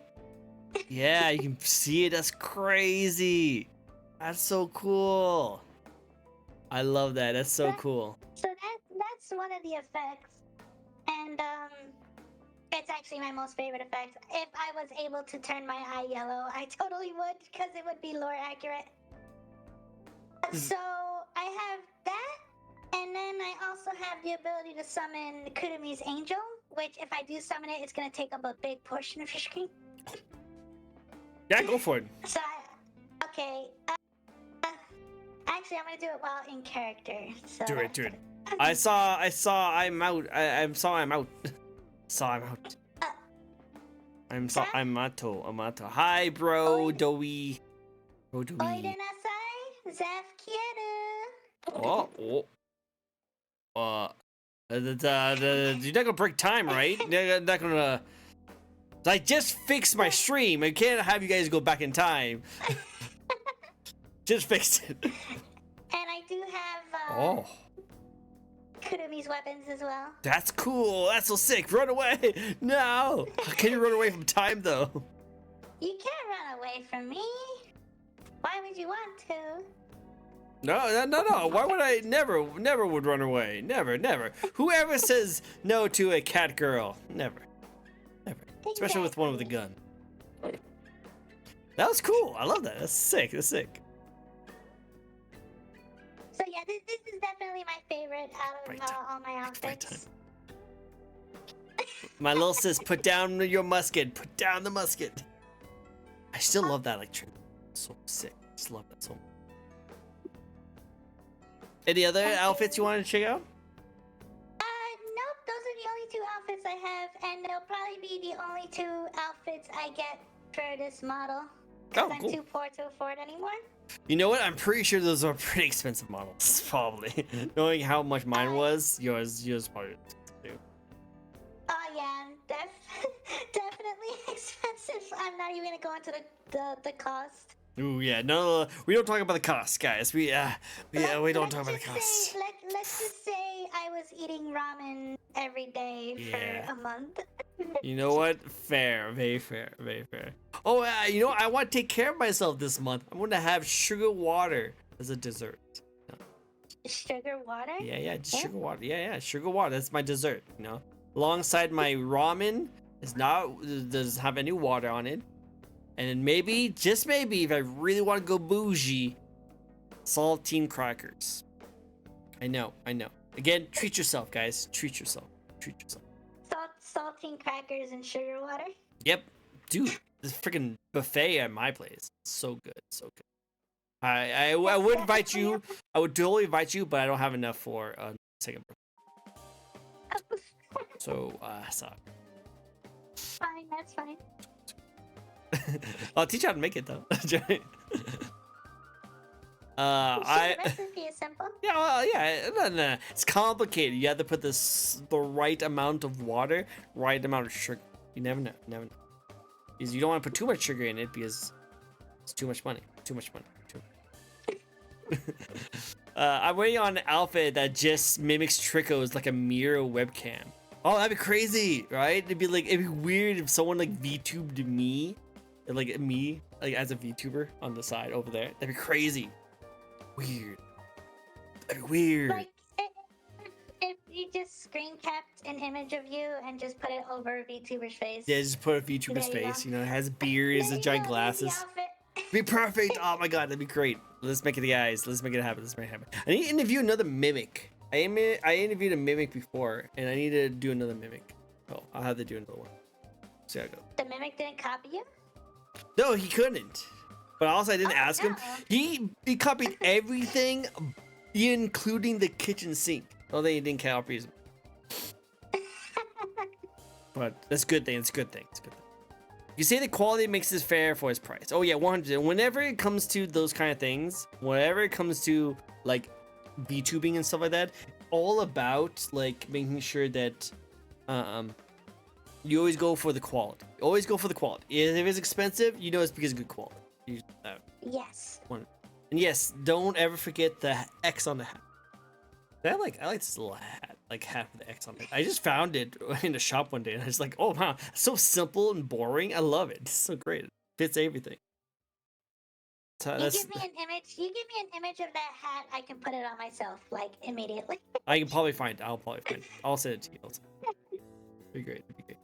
Yeah, you can see it. That's crazy. That's so cool. I love that. That's so cool. So that's one of the effects, and it's actually my most favorite effect. If I was able to turn my eye yellow, I totally would, because it would be lore accurate. So I have that, and then I also have the ability to summon Kurumi's Angel, which if I do summon it, it's gonna take up a big portion of your screen. Yeah, go for it. So, okay. Actually, I'm gonna do it while in character. So Do it. I saw I'm out. I'm out. Amato. Hi, bro, Doey. Bro, Doey. Oidenasai, Zaf Kieru. You're not gonna break time, right? You're not gonna. I just fixed my stream. I can't have you guys go back in time. Just fixed it. And I do have Kurumi's weapons as well. That's cool. That's so sick. Run away. No. How can you run away from time, though? You can't run away from me. Why would you want to? No. Why would I? Never would run away. Never. Whoever says no to a cat girl, never. Especially with one with a gun. That was cool. I love that. That's sick. So yeah, this is definitely my favorite out of all my outfits. My little sis, put down your musket. Put down the musket. I still love that trim. So sick. Just love that so much. Any other outfits you want to check out? Nope. Those are the only two outfits I have, and they'll probably be the only two outfits I get for this model. Because I'm too poor to afford anymore. You know what? I'm pretty sure those are pretty expensive models. Probably. Knowing how much mine was, yours probably too. Oh yeah, definitely expensive. I'm not even gonna go into the cost. Ooh yeah, no, we don't talk about the cost, guys. We don't talk about the cost. Let's just say I was eating ramen every day for a month. You know what? Fair, very fair. Oh, you know what? I want to take care of myself this month. I'm going to have sugar water as a dessert. Sugar water? Yeah, just sugar water. Yeah, sugar water. That's my dessert. You know, alongside my ramen doesn't have any water on it. And then maybe, just maybe, if I really want to go bougie, saltine crackers. I know. Again, treat yourself, guys. Treat yourself. Saltine crackers and sugar water? Yep. Dude, this freaking buffet at my place. So good. I would invite you. I would totally invite you, but I don't have enough for a second birthday. So, sorry. Fine, that's fine. I'll teach you how to make it though. The recipe is simple. No. It's complicated. You have to put the right amount of water, right amount of sugar. You never know. Because you don't want to put too much sugar in it because it's too much money. I'm waiting on an outfit that just mimics Trickco's like a mirror webcam. Oh, that'd be crazy, right? It'd be weird if someone like VTubed me, as a VTuber on the side over there. That'd be crazy. Weird. Like, if you just screen capped an image of you and just put it over a VTuber's face. Yeah, just put a VTuber's face. You know, it has a beard, has giant glasses. Be perfect. Oh my god, that'd be great. Let's make it the eyes. Let's make it happen. I need to interview another mimic. I interviewed a mimic before, and I need to do another mimic. Oh, I'll have to do another one. See how it goes. The mimic didn't copy you? No, he couldn't. But also, I didn't ask him. He copied everything, including the kitchen sink. Although he didn't copy his. But that's a good thing. You say the quality makes this fair for his price. Oh yeah, 100%. Whenever it comes to those kind of things, whenever it comes to like VTubing and stuff like that, all about like making sure that you always go for the quality. If it's expensive, you know it's because of good quality. Yes. And yes, don't ever forget the X on the hat. I like this little hat, like hat with the X on it. I just found it in the shop one day, and I was like, oh wow, it's so simple and boring. I love it. It's so great. It fits everything. You give me an image. You give me an image of that hat. I can put it on myself like immediately. I can probably find. I'll probably find. I'll send it to you. It'd be great. It'd be great.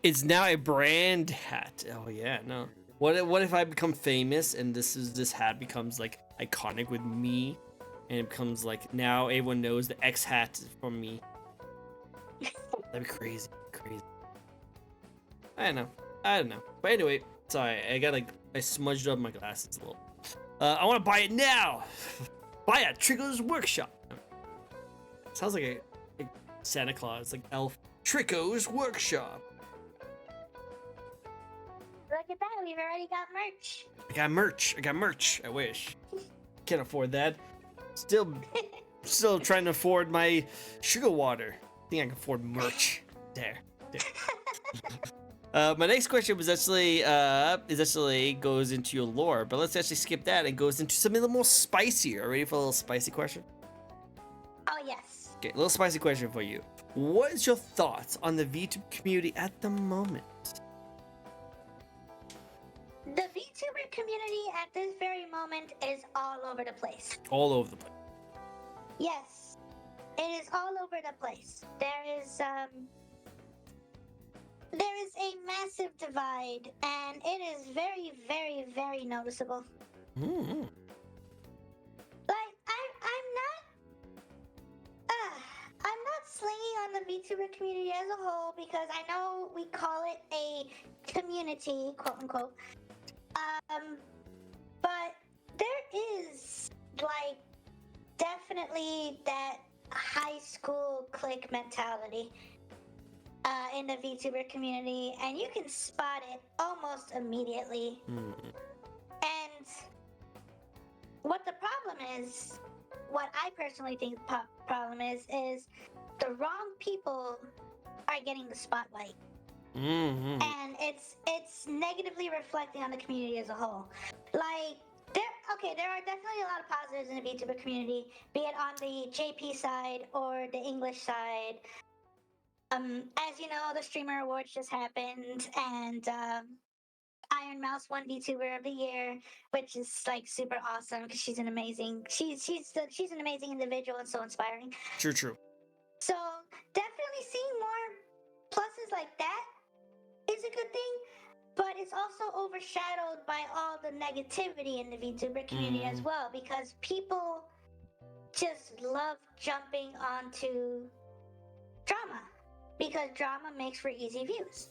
It's now a brand hat. Oh yeah, no. What if I become famous and this hat becomes like iconic with me, and it becomes like now everyone knows the X hat is from me. That'd be crazy, crazy. I don't know. But anyway, sorry, I smudged up my glasses a little. I want to buy it now. Buy at Trickco's workshop. Sounds like a Santa Claus, like elf. Trickco's workshop. Look at that, we've already got merch. I got merch. I wish. Can't afford that. Still trying to afford my sugar water. I think I can afford merch. There. My next question was actually goes into your lore, but let's actually skip that and goes into something a little more spicier. Ready for a little spicy question? Oh yes. Okay, a little spicy question for you. What is your thoughts on the VTuber community at the moment? The VTuber community at this very moment is all over the place. All over the place. Yes, it is all over the place. There is a massive divide, and it is very, very, very noticeable. Mm-hmm. Like I'm not slinging on the VTuber community as a whole because I know we call it a community, quote unquote. But there is like definitely that high school clique mentality in the VTuber community, and you can spot it almost immediately. And what the problem is, what I personally think the problem is the wrong people are getting the spotlight. And it's negatively reflecting on the community as a whole. Like there are definitely a lot of positives in the VTuber community, be it on the JP side or the English side. As you know, the Streamer Awards just happened, and Iron Mouse won VTuber of the Year, which is like super awesome because she's an amazing individual and so inspiring. True. So definitely seeing more pluses like that is a good thing, but it's also overshadowed by all the negativity in the VTuber community as well, because people just love jumping onto drama because drama makes for easy views.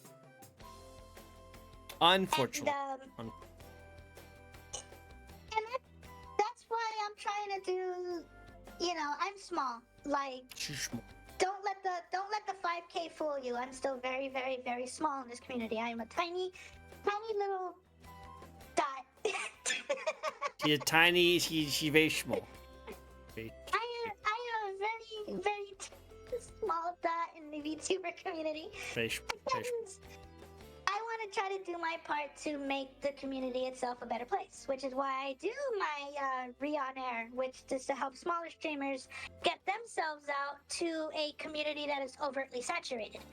Unfortunately. And that's why I'm trying to do, I'm small. Like, don't let the 5K fool you. I'm still very, very, very small in this community. I am a tiny little dot. She's tiny. She's very small. I am a very, very small dot in the VTuber community. Very small. I want to try to do my part to make the community itself a better place, which is why I do my Rion Air, which is to help smaller streamers get themselves out to a community that is overtly saturated.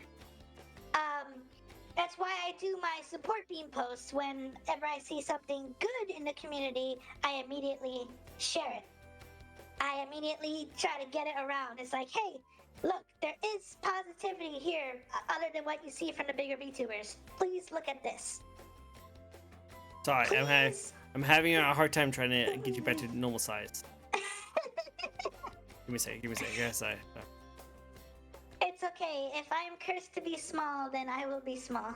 That's why I do my support beam posts. Whenever I see something good in the community, I immediately share it. I immediately try to get it around. It's like, hey, look, there is positivity here other than what you see from the bigger VTubers. Please look at this. Sorry, Please. I'm having a hard time trying to get you back to normal size. Give me a second. Yes, It's okay. If I am cursed to be small, then I will be small.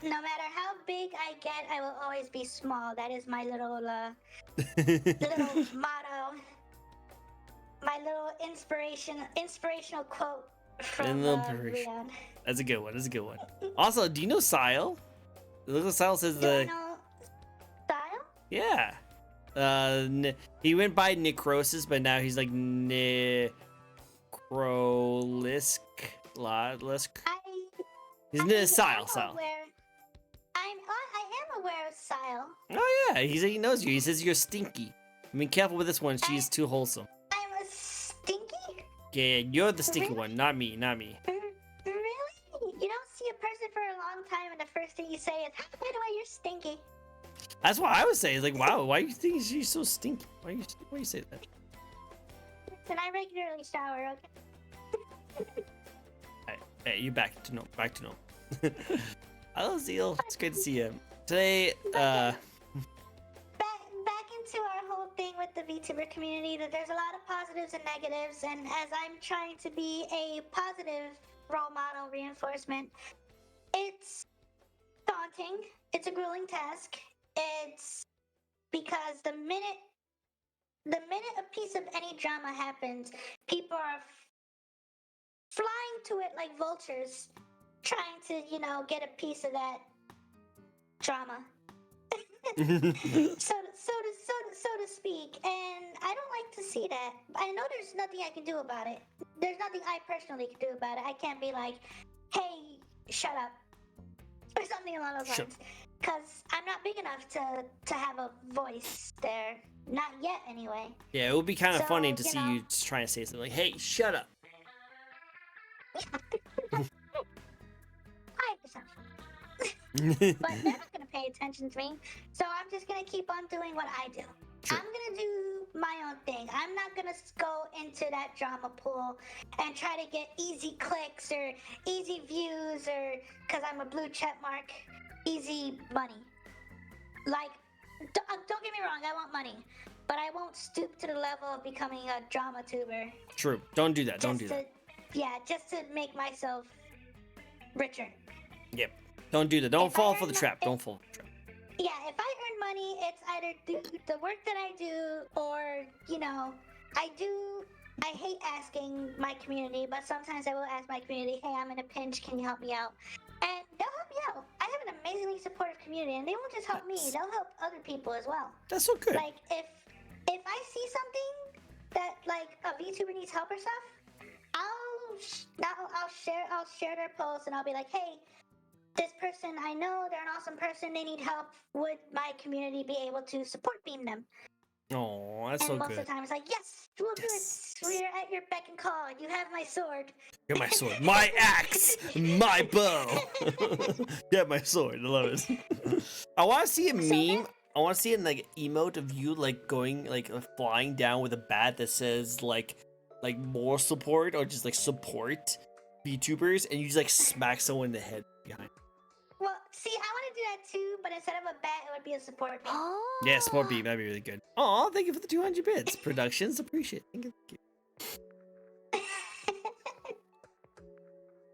No matter how big I get, I will always be small. That is my little little motto. My little inspirational quote from Rion. That's a good one. Also, do you know Sile? Look what Sile says. Do I know Style? Yeah. He went by Necrosis, but now he's like Necrolisk. He's Sile. I am aware of Sile. Oh yeah, he knows you. He says you're stinky. I mean, careful with this one. She's too wholesome. I'm a stinky? Yeah, you're the stinky one, not me. Really? You don't see a person for a long time and the first thing you say is, by the way, you're That's what I was saying. Like, wow, why do you think she's so stinky? Why you say that? Listen, I regularly shower, okay? Hey, you're back to normal. Back to normal. Hello, Zeal. It's good to see you. Today, back into our whole thing with the VTuber community, that there's a lot of positives and negatives, and as I'm trying to be a positive role model reinforcement, it's daunting. It's a grueling task. It's because the minute a piece of any drama happens, people are flying to it like vultures, trying to, get a piece of that drama. so to speak, and I don't like to see that. I know there's nothing I can do about it. There's nothing I personally can do about it. I can't be like, hey, shut up, or something along those lines, because I'm not big enough to have a voice there. Not yet, anyway. Yeah, it would be kind of funny to see you just trying to say something like, hey, shut up. But they're not going to pay attention to me, so I'm just going to keep on doing what I do. True. I'm going to do my own thing. I'm not going to go into that drama pool and try to get easy clicks or easy views, or because I'm a blue check mark, easy money. Like, don't get me wrong, I want money, but I won't stoop to the level of becoming a drama tuber. True. Don't do that. Don't do that. Yeah, just to make myself richer. Yep. Don't do that. Don't fall for the trap. Don't fall for the trap. Yeah, if I earn money, it's either the work that I do, or, I hate asking my community, but sometimes I will ask my community, hey, I'm in a pinch, can you help me out? And they'll help me out. I have an amazingly supportive community, and they won't just help me, they'll help other people as well. That's so good. Like, if I see something that, like, a VTuber needs help or stuff, I'll share their posts, and I'll be like, hey, this person, I know they're an awesome person, they need help. Would my community be able to support beam them? Oh, that's so good. And most of the time it's like, yes, we'll do it. We're at your beck and call. You have my sword. Get my sword. My axe. My bow. Get my sword. I love it. I want to see a meme. I want to see it in like emote of you like going like flying down with a bat that says like more support, or just like support VTubers, and you just like smack someone in the head behind. Well, see, I want to do that too, but instead of a bat, it would be a support beam. Yeah, support beam. That'd be really good. Oh, thank you for the 200 bits. Productions, appreciate it. Thank you.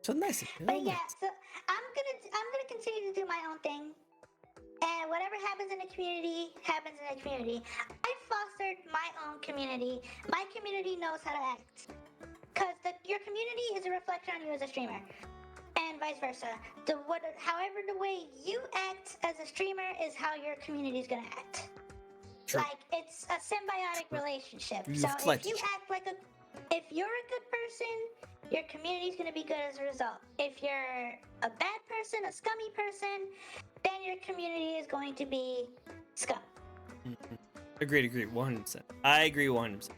So nice. But yeah, so I'm gonna continue to do my own thing, and whatever happens in the community happens in the community. I fostered my own community. My community knows how to act, because your community is a reflection on you as a streamer. And vice versa. However, the way you act as a streamer is how your community is gonna act. True. Like, it's a symbiotic relationship. So if you act like if you're a good person, your community is gonna be good as a result. If you're a bad person, a scummy person, then your community is going to be scum. Agreed. 100%. I agree 100%.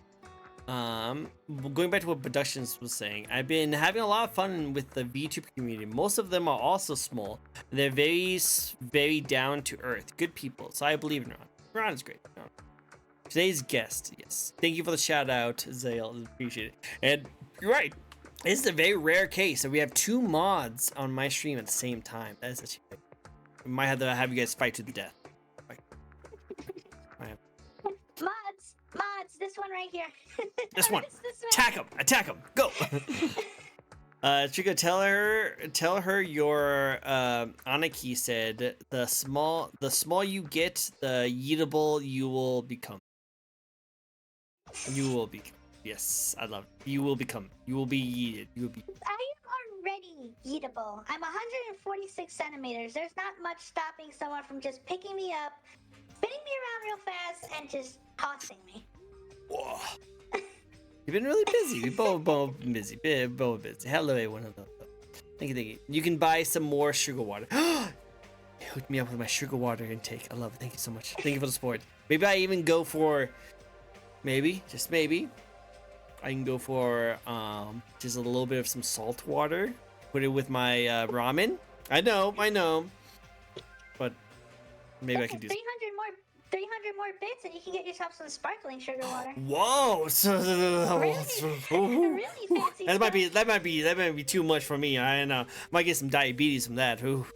Going back to what Productions was saying, I've been having a lot of fun with the VTuber community. Most of them are also small. They're very, very down to earth, good people. So I believe in Ron. Ron is great. Today's guest, yes. Thank you for the shout out, Zale. Appreciate it. And you're right. This is a very rare case that we have 2 mods on my stream at the same time. That is actually great. We might have to have you guys fight to the death. Mods, this one right here. This one. Attack him. Go. Trico, tell her your Aniki said the small you get, the yeetable you will become. You will become. Yes, I love it. You will become. You will be yeeted. You will be. I am already yeetable. I'm 146 centimeters. There's not much stopping someone from just picking me up, spinning me around real fast, and just tossing me. Whoa. You've been really busy. We both been busy. Both busy. Hello, everyone. Thank you. You can buy some more sugar water. Hook me up with my sugar water intake. I love it. Thank you so much. Thank you for the support. Maybe I even go for, just maybe, I can go for just a little bit of some salt water. Put it with my ramen. I know. But maybe I can do 300 more more bits and you can get yourself some sparkling sugar water. Whoa! Really fancy That might be too much for me. I know. Might get some diabetes from that. Ooh.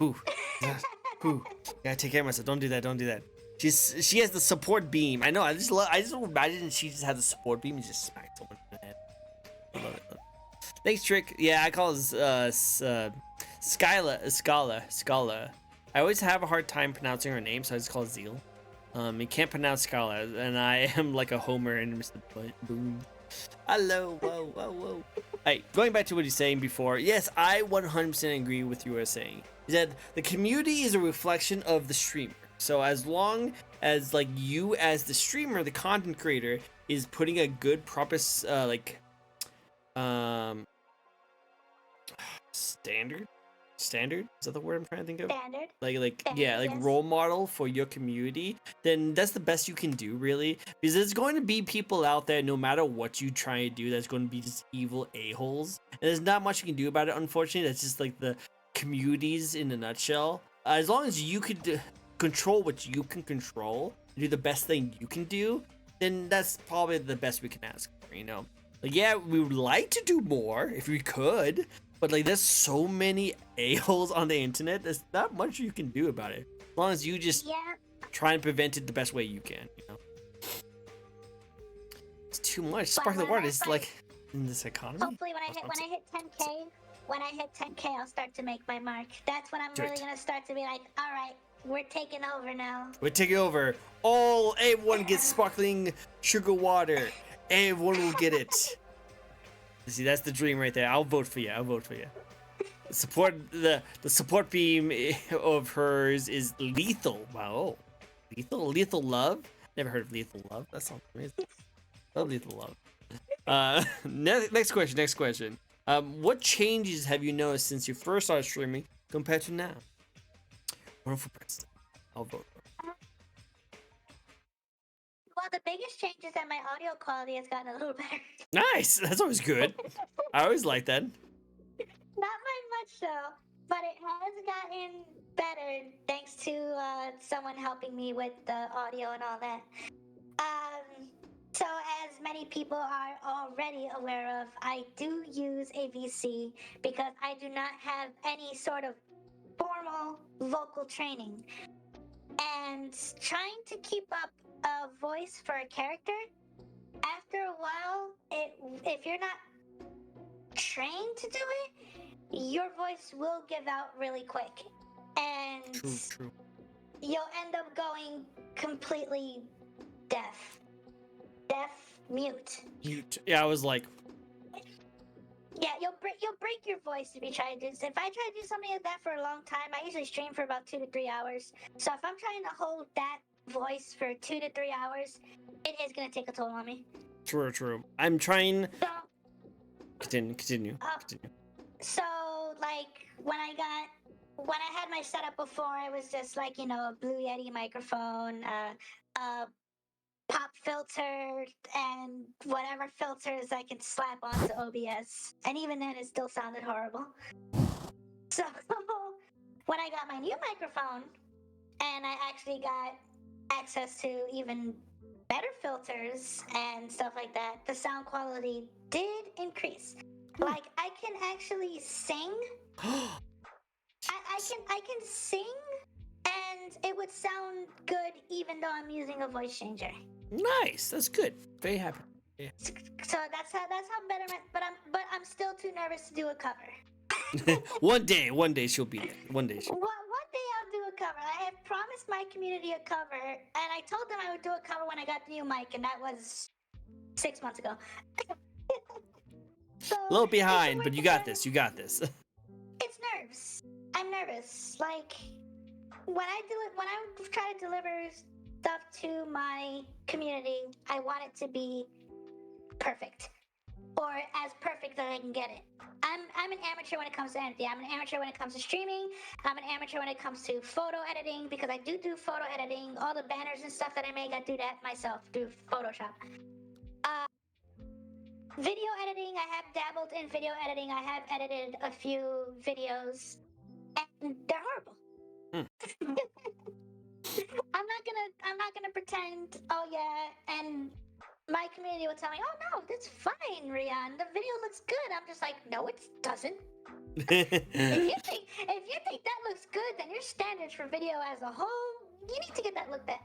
Gotta take care of myself. Don't do that. Don't do that. She has the support beam. I know. I just imagine she just has the support beam and just smack someone in the head. I love it. Thanks, Trick. Yeah, I call it Scala. I always have a hard time pronouncing her name, so I just call it Zeal. You can't pronounce Scala, and I am like a Homer and Mr. Boom. Hello, whoa. Alright, going back to what you're saying before. Yes, I 100% agree with you were saying. Is that the community is a reflection of the streamer. So as long as like you as the streamer, the content creator, is putting a good proper standard, is that the word I'm trying to think of? Standard. Like Yes. role model for your community, then that's the best you can do, really, because there's going to be people out there, no matter what you try to do, that's going to be just evil a-holes, and there's not much you can do about it, unfortunately. That's just like the communities in a nutshell. As long as you could control what you can control, do the best thing you can do, then that's probably the best we can ask for, you know? Like, yeah, we would like to do more if we could, but like there's so many a-holes on the internet, there's not much you can do about it. As long as you just try and prevent it the best way you can, you know? It's too much. Sparkling water is like in this economy. Hopefully when I hit 10K, I'll start to make my mark. That's when I'm really gonna start to be like, all right, we're taking over now. We're taking over. Everyone gets sparkling sugar water. Everyone will get it. See, that's the dream right there. I'll vote for you. The support beam of hers is lethal. Wow. Lethal love? Never heard of lethal love. That sounds amazing. Love lethal love. Next question. What changes have you noticed since you first started streaming compared to now? Run for president. I'll vote for it. Well, the biggest change is that my audio quality has gotten a little better. Nice. That's always good. I always like that. Not by much so, but it has gotten better thanks to someone helping me with the audio and all that. So as many people are already aware of, I do use a VC because I do not have any sort of formal vocal training. And trying to keep up a voice for a character, after a while, if you're not trained to do it, your voice will give out really quick. And True. you'll end up going completely deaf. Mute. Yeah, I was like, Yeah, you'll break your voice if you try to do this. If I try to do something like that for a long time, I usually stream for about 2 to 3 hours. So if I'm trying to hold that voice for 2 to 3 hours, it is gonna take a toll on me. true. I'm trying. So, Continue. so like when I had my setup before, it was just like, you know, a Blue Yeti microphone, a pop filter, and whatever filters I can slap onto OBS. And even then, it still sounded horrible. So when I got my new microphone, and I actually got access to even better filters and stuff like that, the sound quality did increase. Like, I can actually sing. I can sing, and it would sound good even though I'm using a voice changer. Nice. That's good. Very happy. Yeah. So that's how better. But I'm still too nervous to do a cover. One day she'll be there. One day One day I'll do a cover. I have promised my community a cover, and I told them I would do a cover when I got the new mic, and that was 6 months ago. So, a little behind, but you got this. It's nerves. I'm nervous. Like when I try to deliver stuff to my community, I want it to be perfect, or as perfect as I can get it. I'm an amateur when it comes to anything. I'm an amateur when it comes to streaming. I'm an amateur when it comes to photo editing, because I do photo editing. All the banners and stuff that I make, I do that myself through Photoshop. Video editing, I have dabbled in video editing. I have edited a few videos, and they're horrible. I'm not gonna pretend. Oh yeah, and my community will tell me, oh no, that's fine, Rian. The video looks good. I'm just like, no, it doesn't. If you think that looks good, then your standards for video as a whole, you need to get that looked at.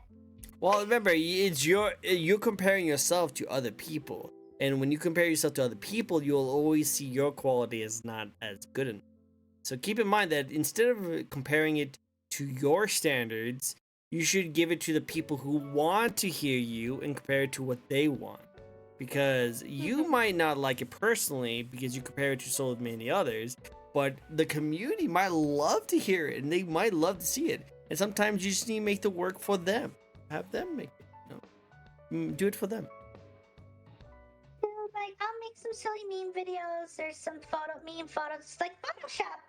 Well, remember, it's you're comparing yourself to other people, and when you compare yourself to other people, you'll always see your quality as not as good enough. So keep in mind that instead of comparing it to your standards, you should give it to the people who want to hear you and compare it to what they want. Because you might not like it personally because you compare it to so many others, but the community might love to hear it and they might love to see it. And sometimes you just need to make the work for them. Have them make it. Do it for them. Like I'll make some silly meme videos or some meme photos, like Photoshop.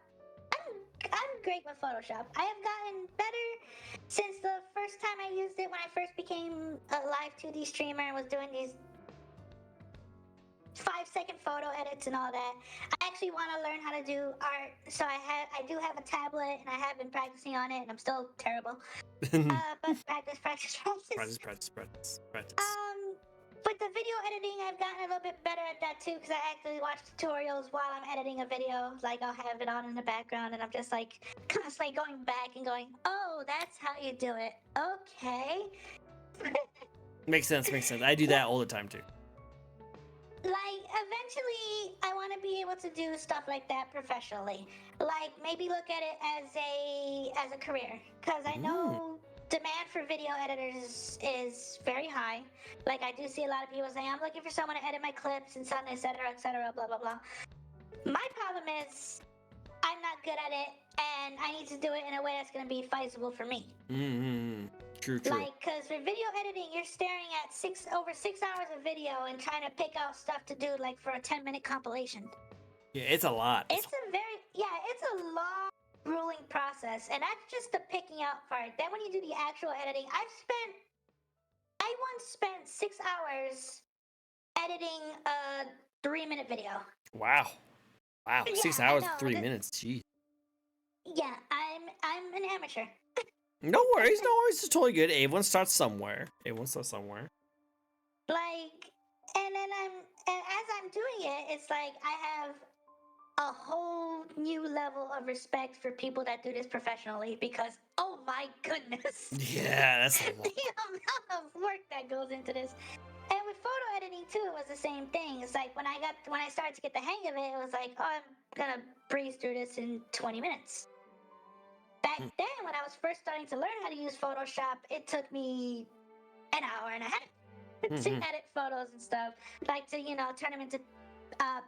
I'm great with Photoshop. I have gotten better since the first time I used it when I first became a live 2D streamer and was doing these 5-second photo edits and all that. I actually want to learn how to do art, so I do have a tablet and I have been practicing on it, and I'm still terrible. But practice. With the video editing, I've gotten a little bit better at that too, because I actually watch tutorials while I'm editing a video. Like I'll have it on in the background, and I'm just like constantly going back and going, "Oh, that's how you do it." Okay. Makes sense. I do that all the time too. Like eventually I want to be able to do stuff like that professionally. Like maybe look at it as a career, because I know demand for video editors is very high. Like I do see a lot of people saying, I'm looking for someone to edit my clips and something, etc., blah blah blah. My problem is I'm not good at it, and I need to do it in a way that's going to be feasible for me. True. Like, because for video editing, you're staring at over 6 hours of video and trying to pick out stuff to do, like for a 10-minute compilation. Yeah, it's a lot. It's a long, grueling process, and that's just the picking out part. Then when you do the actual editing, I once spent 6 hours editing a 3-minute video. Wow, Yeah, 6 hours, 3 minutes. Jeez. Yeah, I'm an amateur. No worries. It's totally good. Everyone starts somewhere. Like, and as I'm doing it, it's like I have a whole new level of respect for people that do this professionally, because oh my goodness. Yeah, that's a lot. The amount of work that goes into this. And with photo editing too, it was the same thing. It's like when I started to get the hang of it, it was like, oh, I'm gonna breeze through this in 20 minutes. Back then, when I was first starting to learn how to use Photoshop, it took me an hour and a half to edit photos and stuff. Like to, turn them into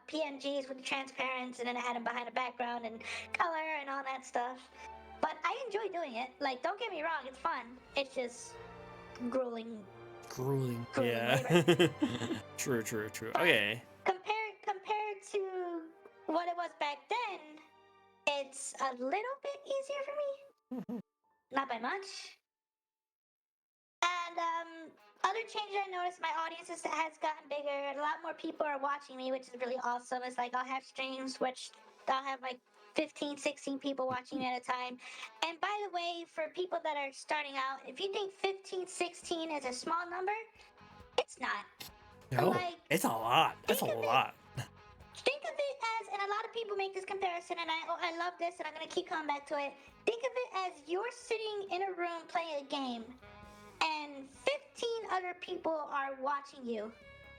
PNGs with the transparents, and then I had them behind a background and color and all that stuff. But I enjoy doing it. Like, don't get me wrong, it's fun. It's just grueling. Yeah. True. But okay. Compared to what it was back then, it's a little bit easier for me. Not by much. And other changes I noticed, my audience has gotten bigger. A lot more people are watching me, which is really awesome. It's like I'll have streams which I'll have like 15, 16 people watching me at a time. And by the way, for people that are starting out, if you think 15, 16 is a small number, it's not. No, it's a lot. That's a lot. Think of it as, and a lot of people make this comparison, and I love this, and I'm going to keep coming back to it. Think of it as you're sitting in a room playing a game, and 15 other people are watching you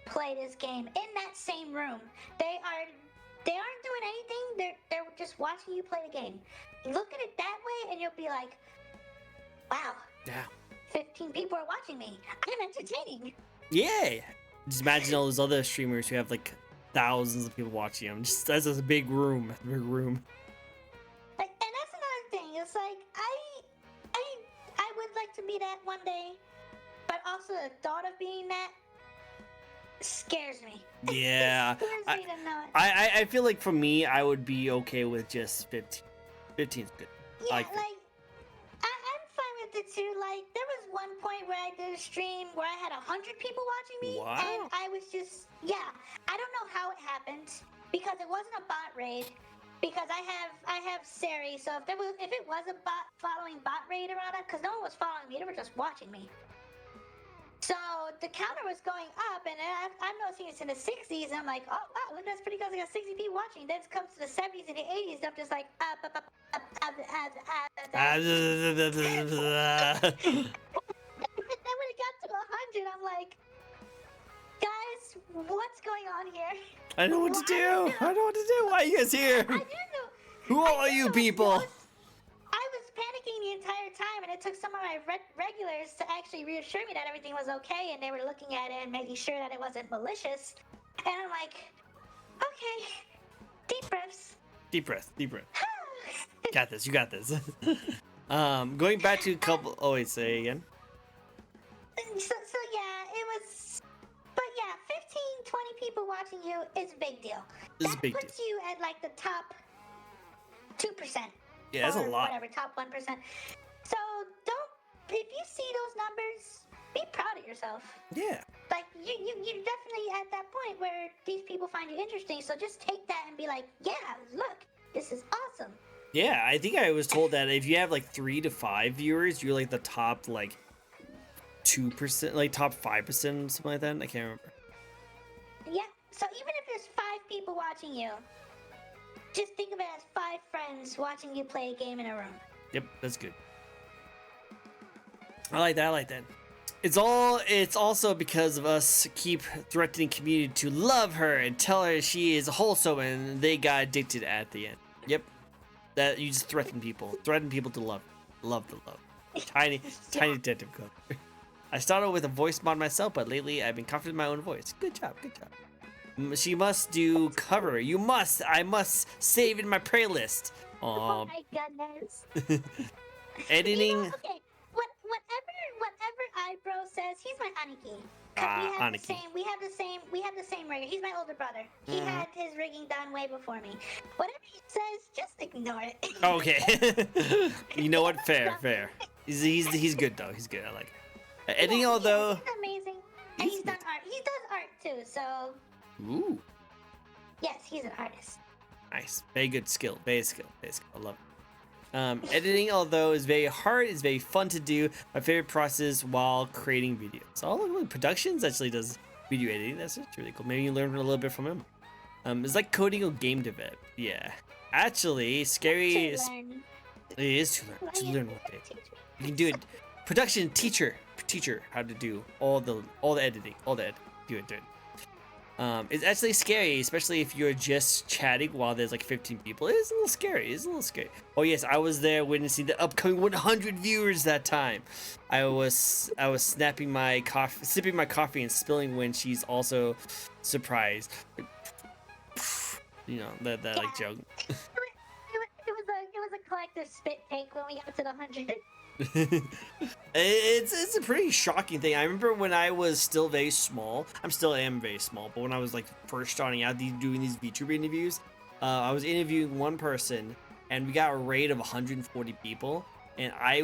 play this game in that same room. They aren't doing anything. They're just watching you play the game. Look at it that way, and you'll be like, wow. Yeah. 15 people are watching me. I'm entertaining. Yeah. Just imagine all those other streamers who have like thousands of people watching them. Just that's a big room. Like, and that's another thing. It's like I would like to be that one day, but also the thought of being that scares me. Yeah. It scares me to know it. I feel like for me, I would be okay with just 15. 15's good. Yeah, I'm fine with it too. Like, there was one point where I did a stream where I had 100 people watching me, Wow. and I was just, I don't know how it happened, because it wasn't a bot raid. because I have Siri. So if it was a bot following bot raid around it, because no one was following me, they were just watching me. So the counter was going up, and I'm noticing it's in the 60s, and I'm like, oh wow, look, that's pretty good. I got 60 people watching. Then it comes to the 70s and the 80s, and I'm just like, up. Ah, And then when it got to 100, I'm like, guys, what's going on here? I don't know what to do. I don't know what to do. Why are you guys here? I didn't know. Who are you people? I was panicking the entire time, and it took some of my regulars to actually reassure me that everything was okay, and they were looking at it and making sure that it wasn't malicious. And I'm like, okay, deep breaths. Deep breath. Deep breath. Got this. You got this. Going back to a couple. Oh wait, say again. So yeah, it was. But yeah, 15, 20 people watching you is a big deal. This is a big puts you at like the top 2%. Yeah, that's a lot. Whatever, top 1%. So if you see those numbers, be proud of yourself. Yeah. Like you're definitely at that point where these people find you interesting. So just take that and be like, yeah, look, this is awesome. Yeah, I think I was told that if you have like 3 to 5 viewers, you're like the top like 2%, like top 5%, something like that. I can't remember. Yeah. So even if there's 5 people watching you, just think of it as 5 friends watching you play a game in a room. Yep, that's good. I like that. I like that. It's also because of us keep threatening community to love her and tell her she is wholesome, and they got addicted at the end. Yep. That you just threaten people to love the love. Tiny detective code. I started with a voice mod myself, but lately I've been confident in my own voice. Good job. She must do cover. You must. I must save in my playlist. Oh my goodness. Editing. You know, okay. Whatever Eyebrow says, he's my Aniki. We have the same rigger. He's my older brother. He had his rigging done way before me. Whatever he says, just ignore it. Okay. You know what? Fair. He's good though. He's good. I like it. Editing, although he's amazing. And he's done art. He does art too, so. Ooh. Yes, he's an artist. Nice. Very good skill. I love it. Editing, although is very hard, is very fun to do. My favorite process while creating videos. Oh, look, Productions actually does video editing. That's really cool. Maybe you learned a little bit from him. It's like coding or game dev. Yeah. Actually, scary is. It is to learn one day. You can do it. Production teacher how to do all the editing, do it. It's actually scary, especially if you're just chatting while there's like 15 people. It's a little scary. Oh yes, I was there witnessing the upcoming 100 viewers that time. I was sipping my coffee and spilling when she's also surprised. You know that like joke. It was a collective spit take when we got to the 100. It's a pretty shocking thing. I remember when I was still very small. I still am very small, but when I was like first starting out doing these VTuber interviews, I was interviewing one person, and we got a rate of 140 people, and I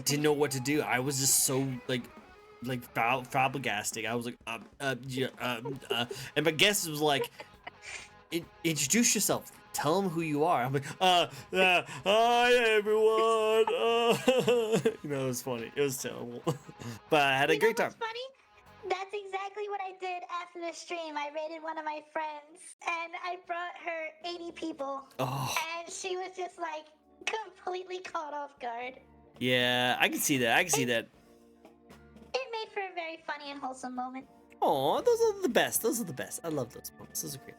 didn't know what to do. I was just so like flabbergasted. I was like, and my guest was like, introduce yourself. Tell them who you are. I'm like, hi everyone. You know, it was funny. It was terrible, but I had a great time. What's funny? That's exactly what I did after the stream. I raided one of my friends, and I brought her 80 people, and she was just like completely caught off guard. Yeah, I can see that. It made for a very funny and wholesome moment. Oh, those are the best. I love those moments. Those are great.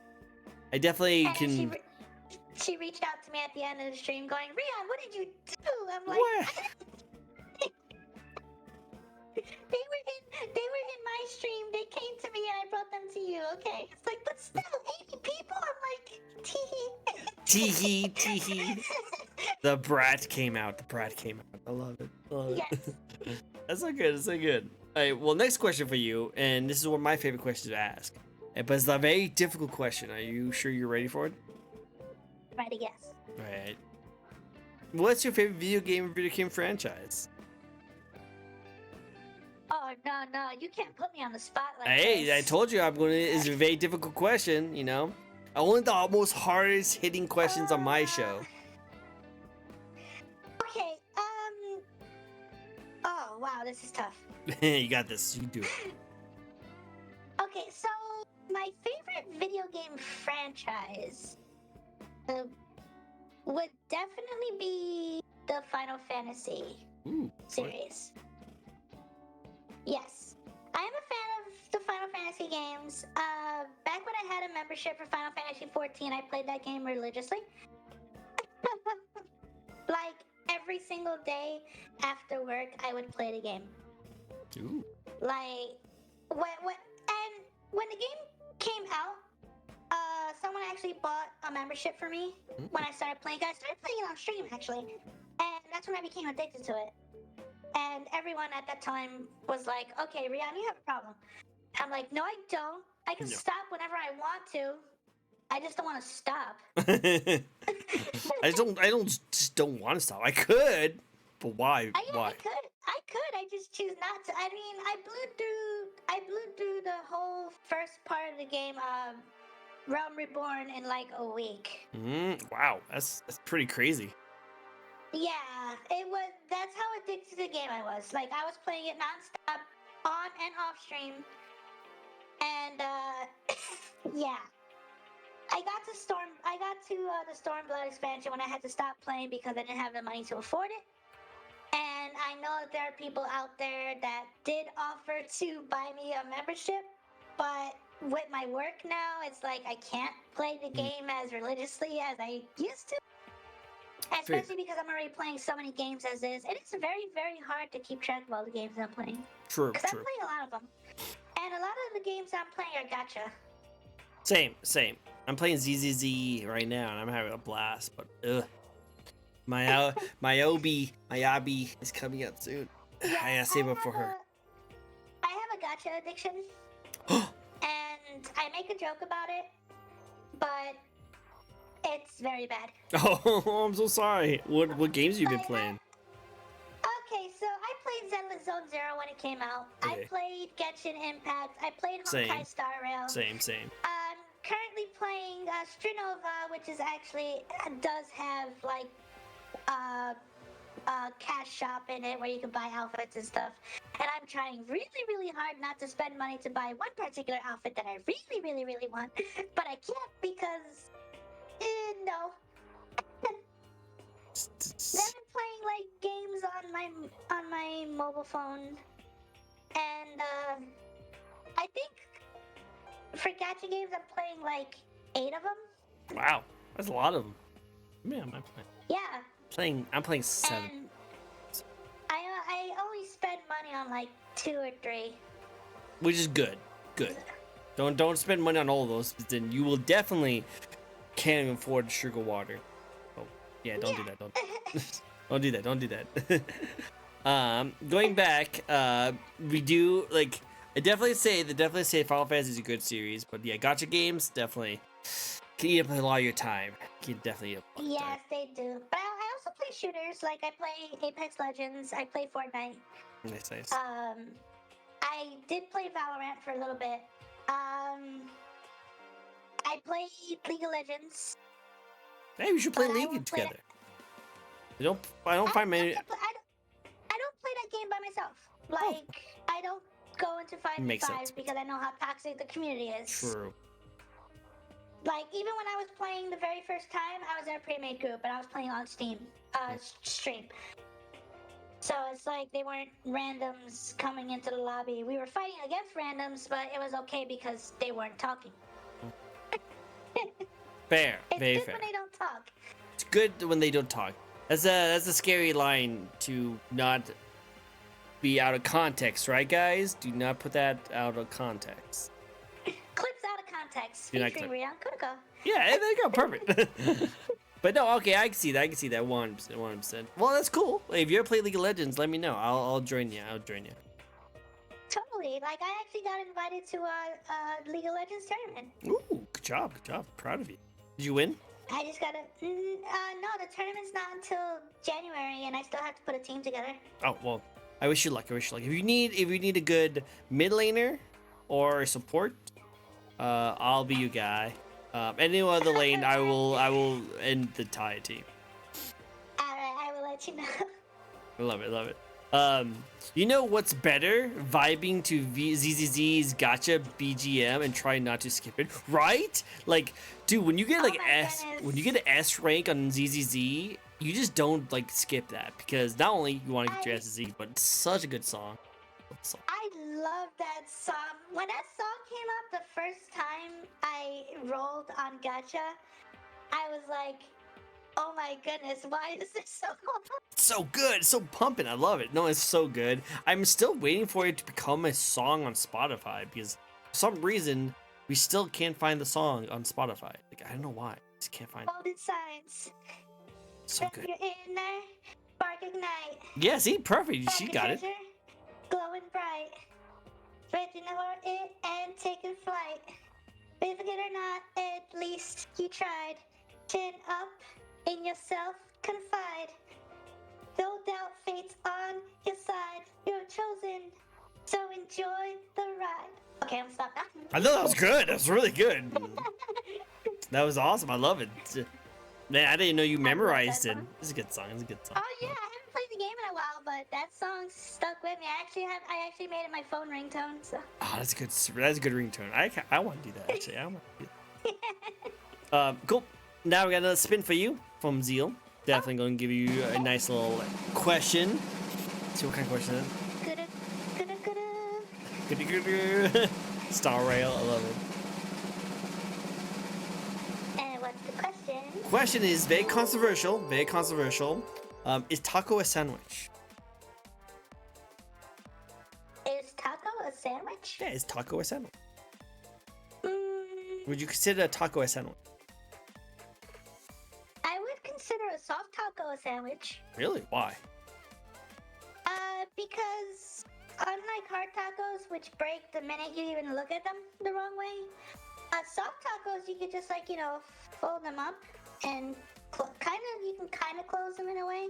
I definitely can. She reached out to me at the end of the stream going, Rion, what did you do? I'm like, they were in my stream. They came to me and I brought them to you. Okay. It's like, but still, 80 people? I'm like, tee-hee. Tee-hee. The brat came out. I love it. Yes. That's so good. All right, well, next question for you, and this is one of my favorite questions to ask. But it's a very difficult question. Are you sure you're ready for it? Ready, yes. All right. What's your favorite video game franchise? Oh, no. You can't put me on the spot like Hey, this. I told you it's a very difficult question, you know? Only the most hardest hitting questions on my show. Okay. Oh wow, this is tough. You got this. You can do it. Okay, so my favorite video game franchise would definitely be the Final Fantasy Ooh, series. Yes. I am a fan of the Final Fantasy games. Back when I had a membership for Final Fantasy 14, I played that game religiously. Like every single day after work, I would play the game. Ooh. Like when the game came out, someone actually bought a membership for me when I started playing. I started playing it on stream actually, and that's when I became addicted to it. And everyone at that time was like, "Okay, Rian, you have a problem." I'm like, "No, I don't. I can stop whenever I want to. I just don't want to stop." I just don't want to stop. I could, but why? Why? I could. I just choose not to. I mean, I blew through the whole first part of the game, Realm Reborn, in like a week. Wow, that's pretty crazy. Yeah, it was. That's how addicted to the game I was. Like I was playing it nonstop, on and off stream, and yeah. I got to the Stormblood expansion when I had to stop playing because I didn't have the money to afford it. And I know that there are people out there that did offer to buy me a membership, but with my work now, it's like I can't play the game as religiously as I used to. Especially because I'm already playing so many games as is. It is very, very hard to keep track of all the games I'm playing. True. Because I'm playing a lot of them. And a lot of the games I'm playing are gacha. Same. I'm playing ZZZ right now, and I'm having a blast. But my Obi is coming out soon. Yeah, I gotta save up for her. I have a gacha addiction, and I make a joke about it, but it's very bad. Oh, I'm so sorry. What games have you been playing? Okay, so I played Zenless Zone Zero when it came out. Okay. I played Genshin Impact. I played Honkai Star Rail. Same. I'm currently playing Strinova, which is actually does have like cash shop in it where you can buy outfits and stuff. And I'm trying really, really hard not to spend money to buy one particular outfit that I really, really, really want, but I can't because no. Then I'm playing like games on my mobile phone, and I think for gacha games I'm playing like 8 of them. Wow, that's a lot of them. Man, I'm playing. Yeah. I'm playing 7. And I only spend money on like 2 or 3. Which is good. Good. Don't spend money on all of those, but then you will definitely can't even afford sugar water. Oh, yeah, don't do that. Don't do that. Going back, we do like I definitely say Final Fantasy is a good series, but yeah, gacha games definitely can eat up a lot of your time. Can definitely eat up a lot of time. Yes, they do. But I also play shooters. Like I play Apex Legends. I play Fortnite. Nice. I did play Valorant for a little bit. I played League of Legends. Hey, we should play League together. I don't find many. I don't play that game by myself. Like I don't go into 5v5s because I know how toxic the community is. True. Like even when I was playing the very first time, I was in a pre-made group and I was playing on stream. So it's like they weren't randoms coming into the lobby. We were fighting against randoms, but it was okay because they weren't talking. Fair. Very it's good fair. when they don't talk. It's good when they don't talk. That's a scary line to not be out of context, right, guys? Do not put that out of context. Clips out of context. Featuring RionKuroko. Yeah, there you go. Perfect. But no, okay, I can see that. 100%. Well, that's cool. If you ever play League of Legends, let me know. I'll join you. Totally. Like I actually got invited to a League of Legends tournament. Ooh, good job. Proud of you. Did you win? I just gotta. No, the tournament's not until January, and I still have to put a team together. Oh well, I wish you luck. If you need a good mid laner or support, I'll be your guy. Any other lane, I will end the tie team. Alright, I will let you know. I love it, love it. You know what's better? Vibing to ZZZ's Gotcha BGM and try not to skip it, right? Like, dude, when you get like when you get an S rank on ZZZ, you just don't like skip that because not only you want to get your SZ, but it's such a good song. I love that song. When that song came out the first time I rolled on Gacha, I was like, oh my goodness, why is this so hard? It's so good, it's so pumping. I love it. No, it's so good. I'm still waiting for it to become a song on Spotify because for some reason we still can't find the song on Spotify. Like, I don't know why. I just can't find it. Golden signs. So good. Your inner spark ignite. Yeah, see, perfect. She got it. Glowing bright. Reaching for it and taking flight. Believe it or not, at least you tried. Chin up, in yourself confide. No doubt fate's on your side. You're chosen, so enjoy the ride. Okay, I'm gonna stop now. I know that was good. That was really good. That was awesome. I love it. Man, I didn't know you memorized it. It's a good song. It's a good song. Oh yeah, I haven't played the game in a while, but that song stuck with me. I actually made it my phone ringtone. So. Oh, that's a good. That's a good ringtone. I want to do that actually. I want to do that. Cool. Now we got another spin for you from Zeal. Definitely going to give you a nice little question. Let's see what kind of question it is. Good. Star Rail. I love it. And what's the question? Question is very controversial. Very controversial. Is taco a sandwich? Is taco a sandwich? Yeah, is taco a sandwich? Would you consider a taco a sandwich? I would consider a soft taco a sandwich. Really? Why? Because unlike hard tacos, which break the minute you even look at them the wrong way, soft tacos you could just like fold them up and you can kind of close them in a way.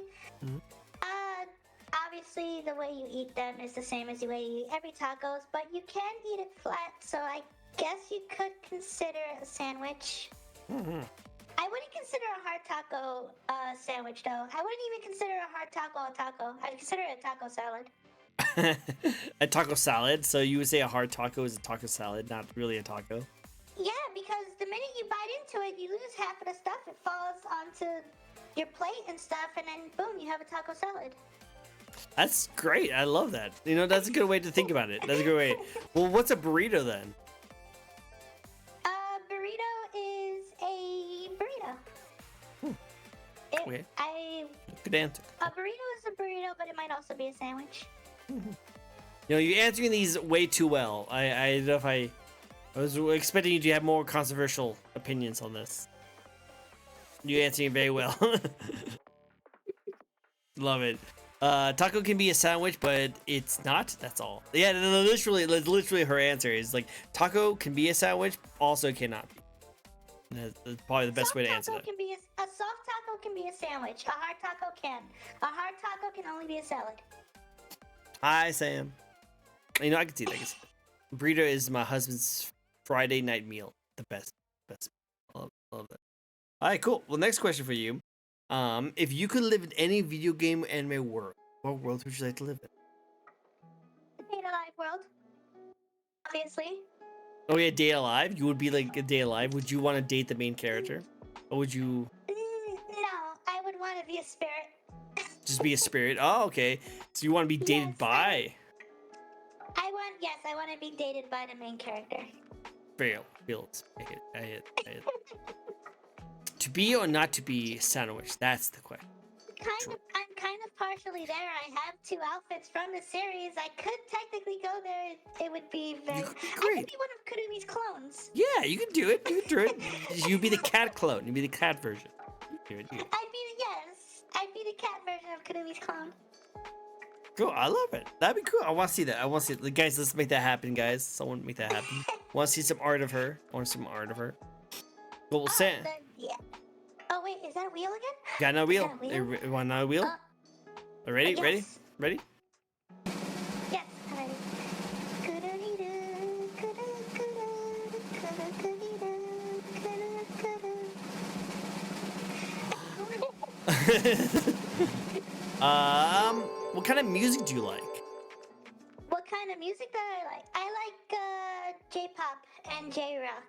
Obviously, the way you eat them is the same as the way you eat every tacos, but you can eat it flat, so I guess you could consider a sandwich. I wouldn't consider a hard taco a sandwich, though. I wouldn't even consider a hard taco a taco. I'd consider it a taco salad. A taco salad? So you would say a hard taco is a taco salad, not really a taco? Yeah, because the minute you bite into it, you lose half of the stuff. It falls onto your plate and stuff, and then boom, you have a taco salad. That's great. I love that. That's a good way to think about it. That's a good way. Well, what's a burrito then? A burrito is a burrito. Okay. Good answer. A burrito is a burrito, but it might also be a sandwich. You're answering these way too well. I don't know if I was expecting you to have more controversial opinions on this. You're answering very well. Love it. Taco can be a sandwich, but it's not. That's all. Yeah, literally her answer is like taco can be a sandwich, also cannot be. That's probably the best way to answer that. A soft taco can be a sandwich. A hard taco can. A hard taco can only be a salad. Hi, Sam. I can see that. Burrito is my husband's Friday night meal. The best. I love that. All right, cool. Well, next question for you. If you could live in any video game anime world, what world would you like to live in? Date Alive world. Obviously. Oh yeah, Date Alive? You would be like a Date Alive. Would you want to date the main character? Or would you... No, I would want to be a spirit. Just be a spirit? Oh, okay. So you want to be dated by... I want to be dated by the main character. Feels. I hit. To be or not to be sandwich? That's the question. I'm kind of partially there. I have 2 outfits from the series. I could technically go there. It would be very... Great. I could be one of Kurumi's clones. Yeah, you can do it. You'd be the cat clone. You'd be the cat version. Do it. I'd be the cat version of Kurumi's clone. Cool. I love it. That'd be cool. I want to see that. Guys, let's make that happen, guys. Someone make that happen. Want to see some art of her. Well, Sam. Yeah. Oh, wait. Is that a wheel again? Got another wheel. You want another wheel? Ready? Yes. Ready? Yes, I'm ready. What kind of music do you like? What kind of music that I like? I like J-pop and J-rock.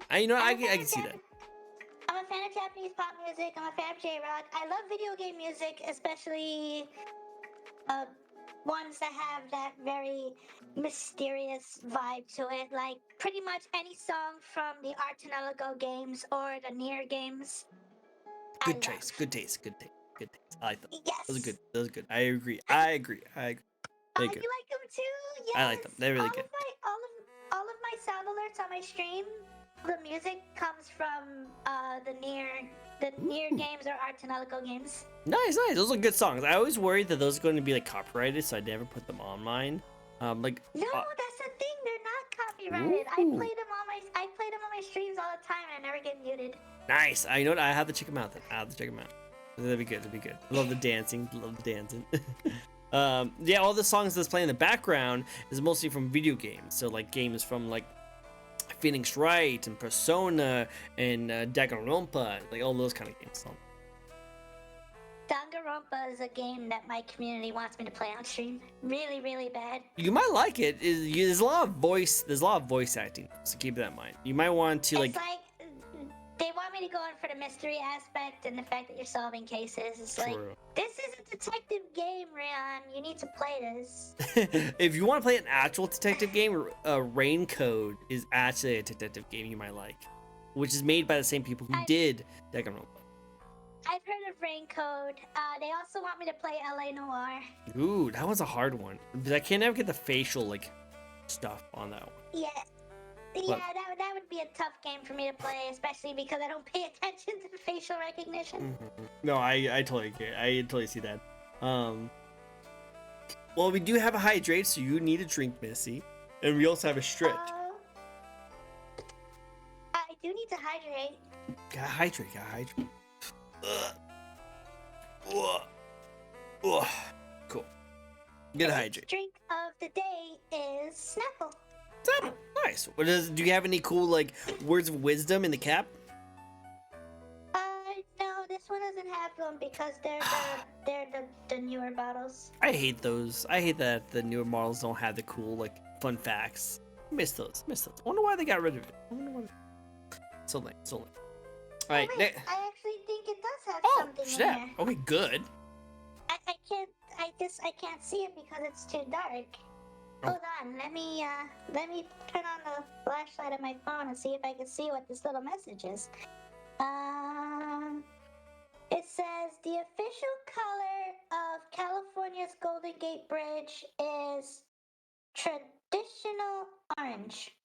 I can see that. I'm a fan of Japanese pop music. I'm a fan of J-rock. I love video game music, especially ones that have that very mysterious vibe to it. Like pretty much any song from the RionKuroko games or the Nier games. Good taste. Good taste. Good taste. Good taste. I like them. Yes. Those are good. Those are good. I agree. They're You good. like them too? Yes. I like them. They're really good. All of my sound alerts on my stream, the music comes from the Nier games or RionKuroko games. Nice. Those are good songs. I always worried that those are going to be like copyrighted, so I never put them on mine. No, that's the thing. They're not copyrighted. I play them on my streams all the time, and I never get muted. Nice. I know what, I have to check them out. That'd be good. I love the dancing. Yeah, all the songs that's playing in the background is mostly from video games. So like games from like Phoenix Wright and Persona and Danganronpa, like all those kind of games. So. Danganronpa is a game that my community wants me to play on stream. Really, really bad. You might like it. There's a lot of voice acting, so keep that in mind. You might want to It's like they want me to go in for the mystery aspect and the fact that you're solving cases. It's like, this is a detective game, Rion. You need to play this. If you want to play an actual detective game, Rain Code is actually a detective game you might like, which is made by the same people who did Danganronpa. I've heard of Rain Code. They also want me to play LA Noire. Ooh, that was a hard one. Because I can't ever get the facial like stuff on that one. Yeah. Yeah, that would be a tough game for me to play, especially because I don't pay attention to the facial recognition. Mm-hmm. No, I totally get it. I totally see that. Well, we do have a hydrate, so you need a drink, Missy. And we also have a stretch. I do need to hydrate. Gotta hydrate. Cool. Get a hydrate. Drink of the day is Snapple. Nice. Do you have any cool like words of wisdom in the cap? No, this one doesn't have them because they're the newer bottles. I hate those. I hate that the newer models don't have the cool like fun facts. Miss those. I wonder why they got rid of it. So lame. All right. Wait, I actually think it does have something in there. Okay, good. I can't see it because it's too dark. Hold on, let me turn on the flashlight of my phone and see if I can see what this little message is. It says the official color of California's Golden Gate Bridge is traditional orange.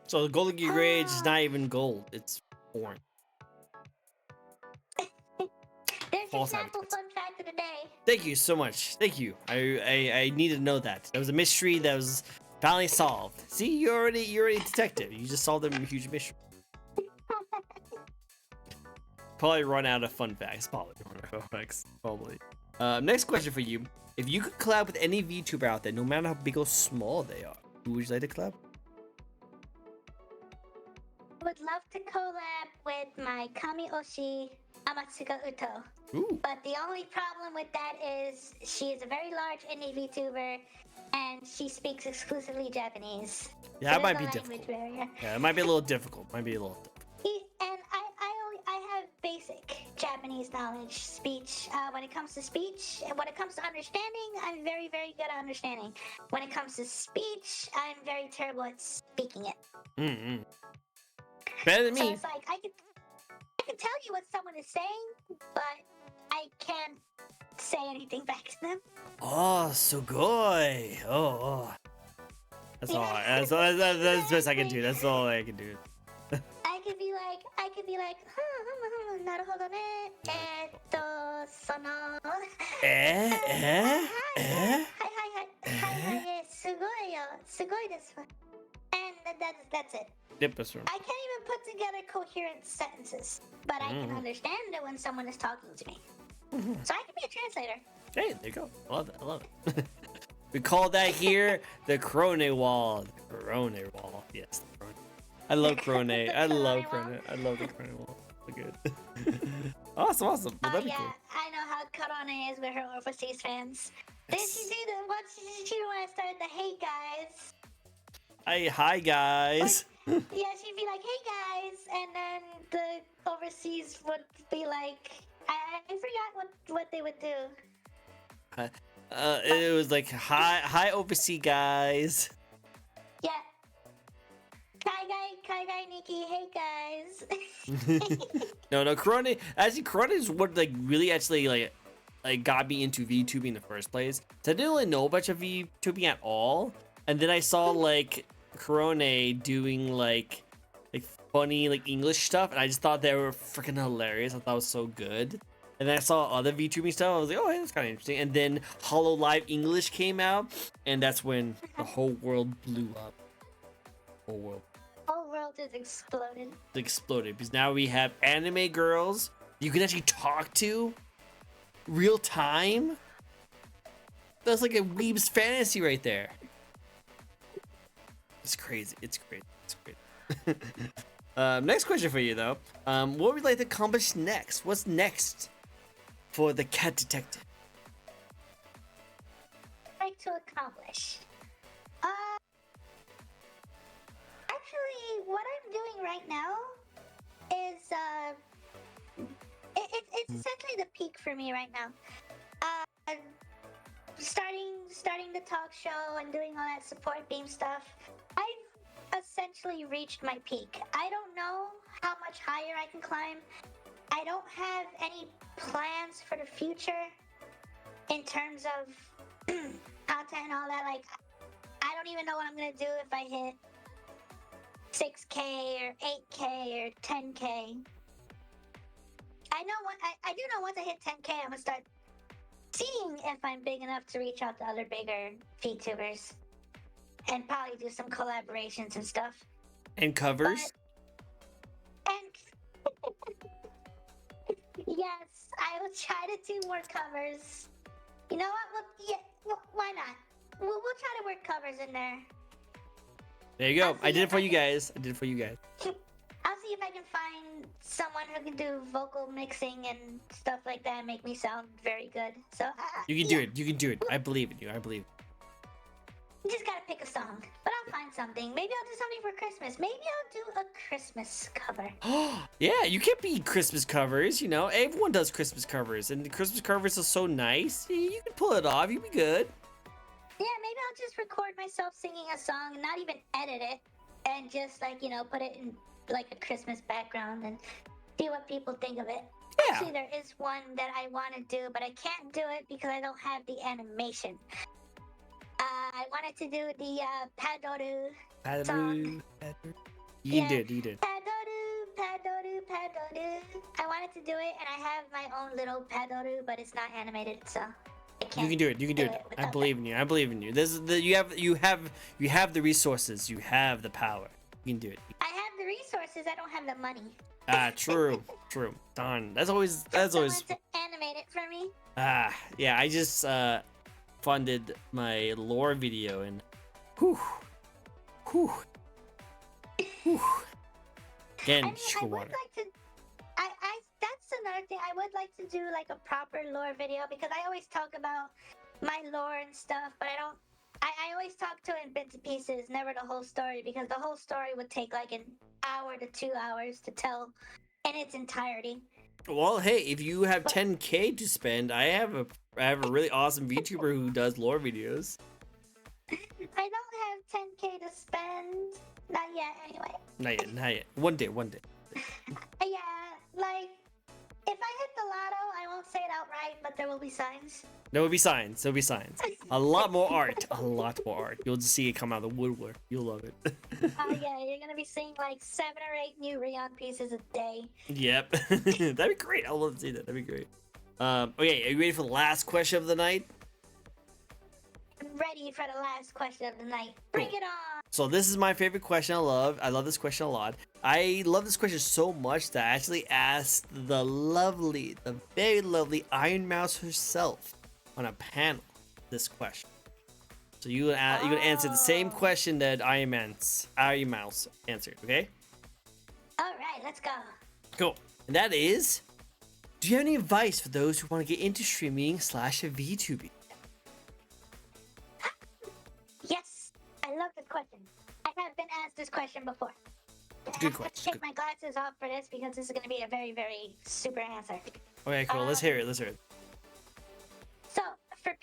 So the Golden Gate Bridge is not even gold; it's orange. There's your sample fun fact of the day. Thank you so much. Thank you. I needed to know that. That was a mystery that was finally solved. See, you're already a detective. You just solved a huge mystery. Probably run out of fun facts. Probably. Next question for you. If you could collab with any VTuber out there, no matter how big or small they are, who would you like to collab? I would love to collab with my Kami-oshi Amatsuga Uto. Ooh. But the only problem with that is she is a very large indie VTuber and she speaks exclusively Japanese. Yeah, that might be difficult. Barrier. Yeah, it might be a little difficult. And I have basic Japanese knowledge, speech. When it comes to speech, and when it comes to understanding, I'm very, very good at understanding. When it comes to speech, I'm very terrible at speaking it. Mm-hmm. Better than me. So it's like I can tell you what someone is saying, but I can't say anything back to them. Oh, sugoi. Oh. That's all. That's the best I can do. That's all I can do. I could be like, naruhodo ne, sono. Sugoi desu. And that's it. Yep, that's right. I can't even put together coherent sentences, but I can understand it when someone is talking to me. So I can be a translator. Hey, there you go. I love it. We call that here the Crone Wall. The Crone Wall. Yes, the Crone. I love Crone. I love Crone. I love the Crone Wall. So good. Awesome, awesome. Well, Oh that'd be yeah, cool. I know how Karone is with her overseas fans. Didn't she Yes. do the once she when I started the hey guys? Hi Or guys. yeah, she'd be like, hey guys, and then the overseas would be like, I forgot what they would do. It was like hi overseas guys. Yeah. Kai guy, Nikki, hey guys. No, Corona is what like really actually like got me into VTubing in the first place. So I didn't really know much of VTubing at all, and then I saw like Corona doing like funny like English stuff, and I just thought they were freaking hilarious. I thought it was so good. And then I saw other VTubing stuff. I was like, oh, hey, that's kind of interesting. And then Hollow Live English came out, and that's when the whole world blew up. Whole world Whole world just exploded. exploded because now we have anime girls you can actually talk to real time. That's like a weeb's fantasy right there. It's crazy. It's great. It's great. Next question for you though. What would you like to accomplish next? What's next for the cat detective? Like to accomplish. Actually, what I'm doing right now is it's essentially the peak for me right now. Starting the talk show and doing all that support beam stuff. I've essentially reached my peak. I don't know how much higher I can climb. I don't have any plans for the future in terms of content and all that. Like, I don't even know what I'm gonna do if I hit 6K or 8K or 10K. I do know once I hit 10K, I'm gonna start seeing if I'm big enough to reach out to other bigger VTubers and probably do some collaborations and stuff. And covers? And yes, I will try to do more covers. You know what? Why not? We'll try to work covers in there. There you go. I did it for you guys. I did it for you guys. I'll see if I can find someone who can do vocal mixing and stuff like that and make me sound very good. So You can do it. You can do it. I believe in you. I believe. You just gotta pick a song. But I'll find something. Maybe I'll do something for Christmas. Maybe I'll do a Christmas cover. Yeah, you can't be Christmas covers, you know. Everyone does Christmas covers, and the Christmas covers are so nice. You can pull it off. You'll be good. Yeah, maybe I'll just record myself singing a song and not even edit it, and just like, you know, put it in like a Christmas background and see what people think of it. Yeah. Actually, there is one that I want to do, but I can't do it because I don't have the animation. I wanted to do the Padoru song. You can do it. You did. Padoru. I wanted to do it, and I have my own little Padoru, but it's not animated, so I can't. You can do it. You can do it. I believe in you. I believe in you. This is the you have the resources. You have the power. You can do it. I have the resources. I don't have the money. True. Darn. That's always. Someone to animate it for me. Yeah. I just funded my lore video and whew. Again, I mean, sugar I would water. like to. That's another thing. I would like to do like a proper lore video because I always talk about my lore and stuff, but I don't. I always talk to it in bits and pieces, never the whole story, because the whole story would take like an hour to 2 hours to tell in its entirety. Well, hey, if you have 10K to spend, I have a really awesome VTuber who does lore videos. I don't have 10K to spend. Not yet, anyway. Not yet. One day. Yeah, like, if I hit the lotto, I won't say it outright, but there will be signs. There will be signs. A lot more art. You'll just see it come out of the woodwork. You'll love it. Oh yeah, you're gonna be seeing like 7 or 8 new Rion pieces a day. Yep. That'd be great. I'd love to see that. That'd be great. Okay, are you ready for the last question of the night? I'm ready for the last question of the night. Bring it on! So this is my favorite question. I love this question a lot. I love this question so much that I actually asked the very lovely Iron Mouse herself on a panel this question. So you gonna answer the same question that Iron Mouse answered, okay? Alright, let's go. Cool. And that is, Do you have any advice for those who want to get into streaming / VTubing? Yes, I love this question. I have been asked this question before. Good I have question. to take my glasses off for this because this is going to be a very, very super answer. Okay, cool. Let's hear it. Let's hear it. So, for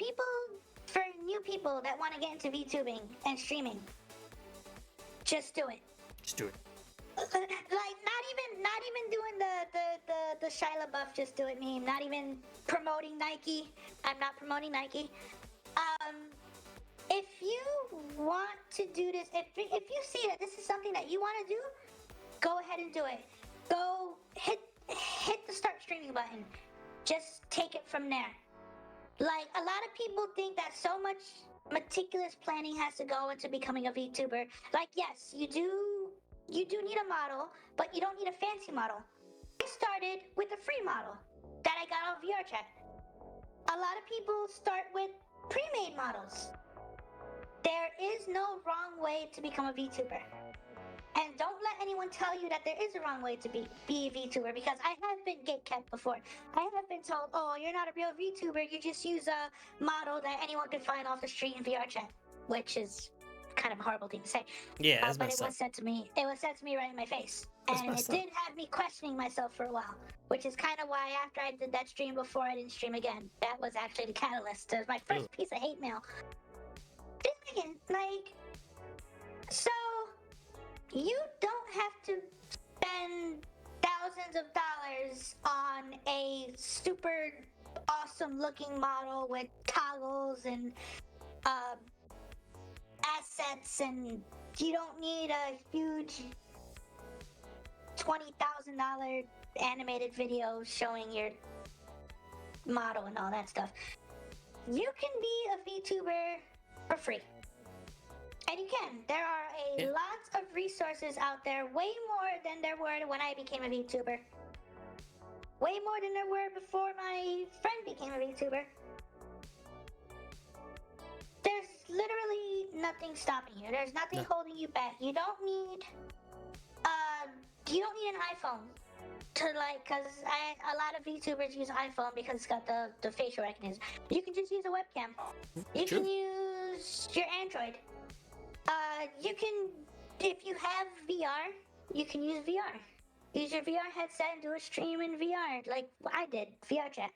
new people that want to get into VTubing and streaming, just do it. Just do it. Like not even doing the Shia LaBeouf just do it meme. Not even promoting Nike. I'm not promoting Nike. If you want to do this, if you see that this is something that you want to do, go ahead and do it. Go hit the start streaming button. Just take it from there. Like, a lot of people think that so much meticulous planning has to go into becoming a VTuber. Like, yes, you do need a model, but you don't need a fancy model. I started with a free model that I got off VRChat. A lot of people start with pre-made models. There is no wrong way to become a VTuber. And don't let anyone tell you that there is a wrong way to be a VTuber, because I have been gatekept before. I have been told, oh, you're not a real VTuber, you just use a model that anyone can find off the street in VRChat, which is kind of a horrible thing to say. Yeah, that's but messed it up. was said to me. It was said to me right in my face, That's and it messed up. did have me questioning myself for a while, which is kind of why after I did that stream before, I didn't stream again. That was actually the catalyst. It was my first piece of hate mail. Again, like, so you don't have to spend thousands of dollars on a super awesome looking model with toggles and assets, and you don't need a huge $20,000 animated video showing your model and all that stuff. You can be a VTuber for free. And you can. There are lots of resources out there, way more than there were when I became a VTuber. Way more than there were before my friend became a VTuber. There's literally nothing stopping you. There's nothing holding you back. You don't need an iPhone to, like, because a lot of VTubers use iPhone because it's got the facial recognition. You can just use a webcam. You can use your Android. You can, if you have VR, you can use VR. Use your VR headset and do a stream in VR, like I did, VRChat.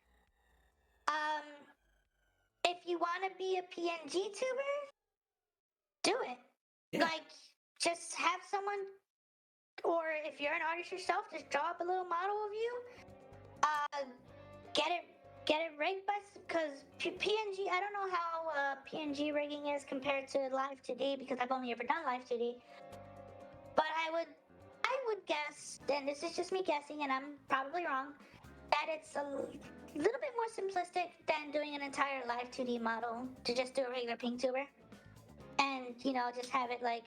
If you want to be a PNG tuber, do it. Yeah. Like, just have someone, or if you're an artist yourself, just draw up a little model of you. Get it rigged by, because PNG, I don't know how PNG rigging is compared to live 2D, because I've only ever done live 2D. But I would guess, and this is just me guessing, and I'm probably wrong, that it's a little bit more simplistic than doing an entire live 2D model to just do a regular pink tuber. And, just have it like,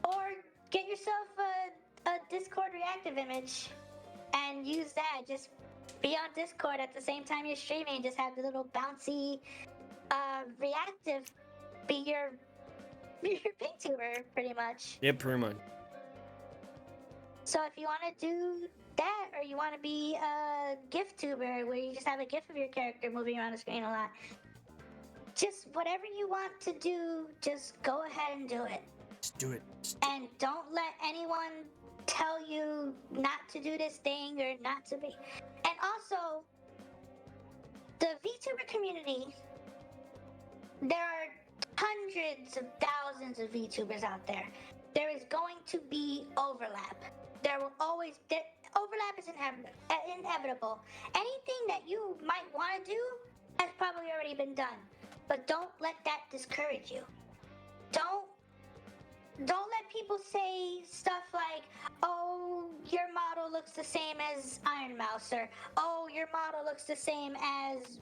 or get yourself a Discord reactive image and use that. Just be on Discord at the same time you're streaming. Just have the little bouncy reactive be your pink tuber, pretty much. Yeah, pretty much. So if you want to do that, or you want to be a GIF tuber where you just have a GIF of your character moving around the screen a lot, just whatever you want to do, just go ahead and do it. Just do it. And don't let anyone tell you not to do this thing or not to be. And also, the VTuber community, there are hundreds of thousands of VTubers out there. There is going to be overlap. There will always, overlap is inevitable. Anything that you might want to do has probably already been done. But don't let that discourage you. Don't let people say stuff like, oh, your model looks the same as Iron Mouse, or oh, your model looks the same as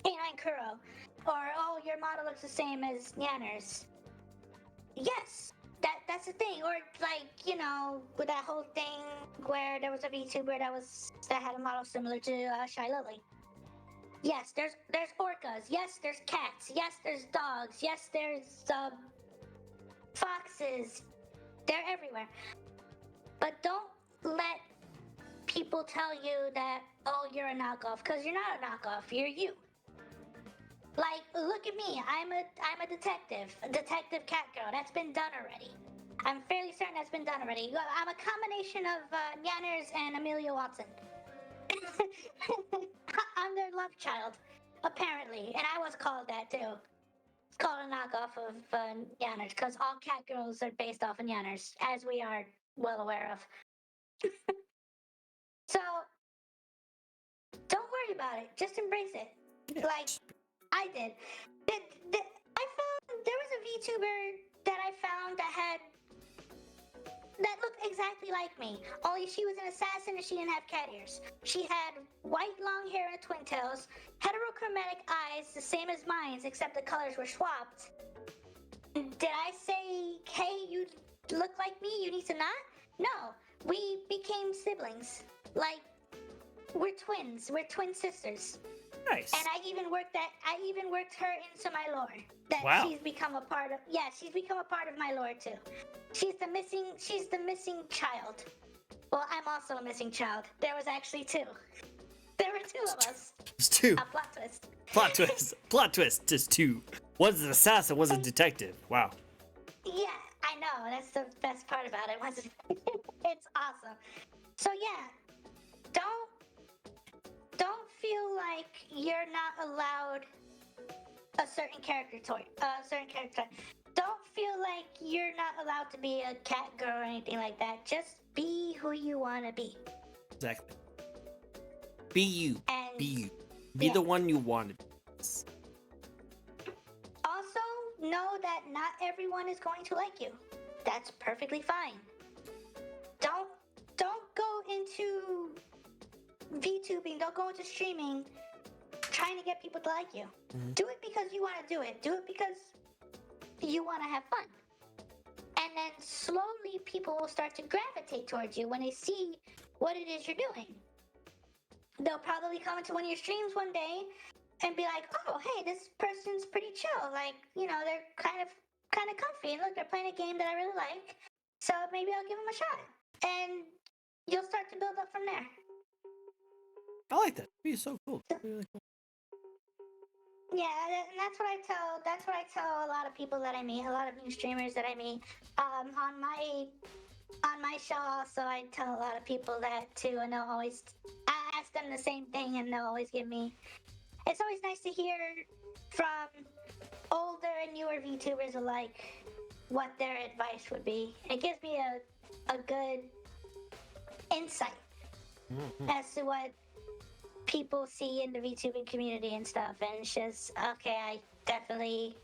RionKuroko, or oh, your model looks the same as Nyanners. Yes, that's the thing. Or like, with that whole thing where there was a VTuber that had a model similar to Shy Lily. Yes, there's orcas. Yes, there's cats. Yes, there's dogs. Yes, there's foxes. They're everywhere. But don't let people tell you that, oh, you're a knockoff, because you're not a knockoff. You're you. Like, look at me. I'm a detective. A detective cat girl. That's been done already. I'm fairly certain that's been done already. I'm a combination of Yanners and Amelia Watson. I'm their love child, apparently. And I was called that, too. It's called a knockoff of Yanners, because all cat girls are based off of Yanners, as we are well aware of. So, don't worry about it. Just embrace it. Yeah. Like I did. I found there was a VTuber that I found that looked exactly like me. Only she was an assassin and she didn't have cat ears. She had white long hair and twin tails, heterochromatic eyes, the same as mine, except the colors were swapped. Did I say, hey, you look like me, you need to not? No, we became siblings. Like, we're twins. We're twin sisters. Nice. And I even worked her into my lore. That Wow. she's become a part of. Yeah, she's become a part of my lore too. She's the missing child. Well, I'm also a missing child. There was actually two. There were two of us. There's two. A plot twist. Plot twist. Plot twist. Just two. One's an assassin, one's a detective. Wow. Yeah, I know. That's the best part about it. Wasn't it? It's awesome. So yeah, don't feel like you're not allowed a certain character type. Don't feel like you're not allowed to be a cat girl or anything like that. Just be who you want to be. Exactly. Be you. And Be you. Be yeah. the one you want to be. Also, know that not everyone is going to like you. That's perfectly fine. Don't go into VTubing, don't go into streaming trying to get people to like you. Mm-hmm. Do it because you want to do it. Do it because you want to have fun. And then slowly people will start to gravitate towards you when they see what it is you're doing. They'll probably come into one of your streams one day and be like, oh, hey, this person's pretty chill. Like, you know, they're kind of comfy. And look, they're playing a game that I really like. So maybe I'll give them a shot. And you'll start to build up from there. I like that. It'd be so cool. Really cool. Yeah, and that's what I tell a lot of people that I meet, a lot of new streamers that I meet. On my show also, I tell a lot of people that too, and they'll always, I ask them the same thing, and they'll always give me. It's always nice to hear from older and newer VTubers alike what their advice would be. It gives me a good insight as to what people see in the VTubing community and stuff, and it's just okay. I definitely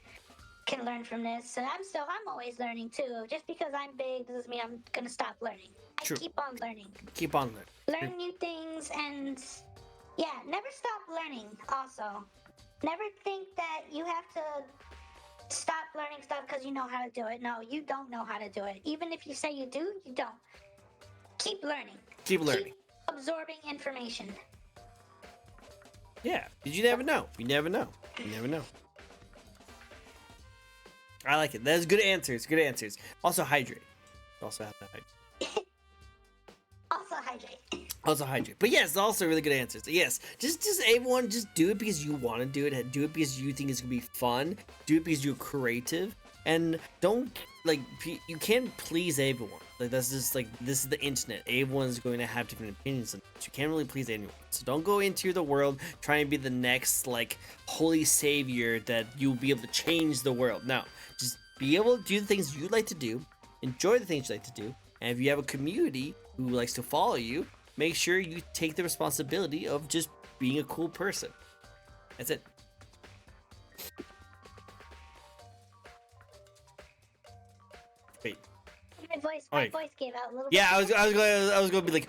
can learn from this, and I'm always learning too. Just because I'm big doesn't mean I'm gonna stop learning. True. I keep on learning. Keep on learning. Learn new things, and yeah, never stop learning. Also, never think that you have to stop learning stuff because you know how to do it. No, you don't know how to do it. Even if you say you do, you don't. Keep learning. Keep learning. Keep absorbing information. Yeah, because you never know. You never know. You never know. I like it. That's good answers. Good answers. Also hydrate. Also have to hydrate. Also hydrate. Also hydrate. But yes, also really good answers. Yes, just everyone just do it because you want to do it. Do it because you think it's gonna be fun. Do it because you're creative. And don't like you can't please everyone. Like that's just like this is the internet. Everyone's going to have different opinions, and you can't really please anyone. So don't go into the world trying to be the next like holy savior that you'll be able to change the world. No, just be able to do the things you like to do, enjoy the things you like to do, and if you have a community who likes to follow you, make sure you take the responsibility of just being a cool person. That's it. Wait. My voice gave out a little Yeah, bit. I was going to be like,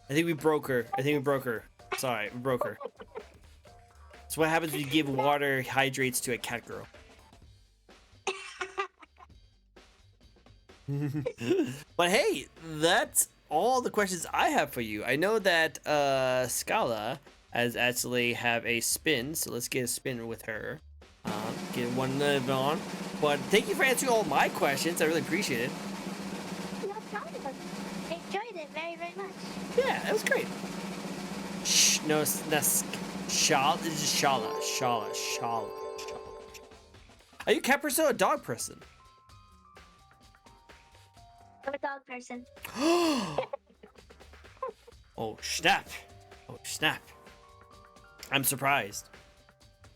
I think we broke her. Sorry, we broke her. That's what happens when you give water hydrates to a cat girl. But hey, that's all the questions I have for you. I know that Scala has actually have a spin, so let's get a spin with her. Get one live on. But thank you for answering all my questions. I really appreciate it. No problem. I enjoyed it very, very much. Yeah, that was great. Shh, no, that's Shala. This is Shala. Are you a cat person or a dog person? I'm a dog person. Oh snap! Oh snap! I'm surprised.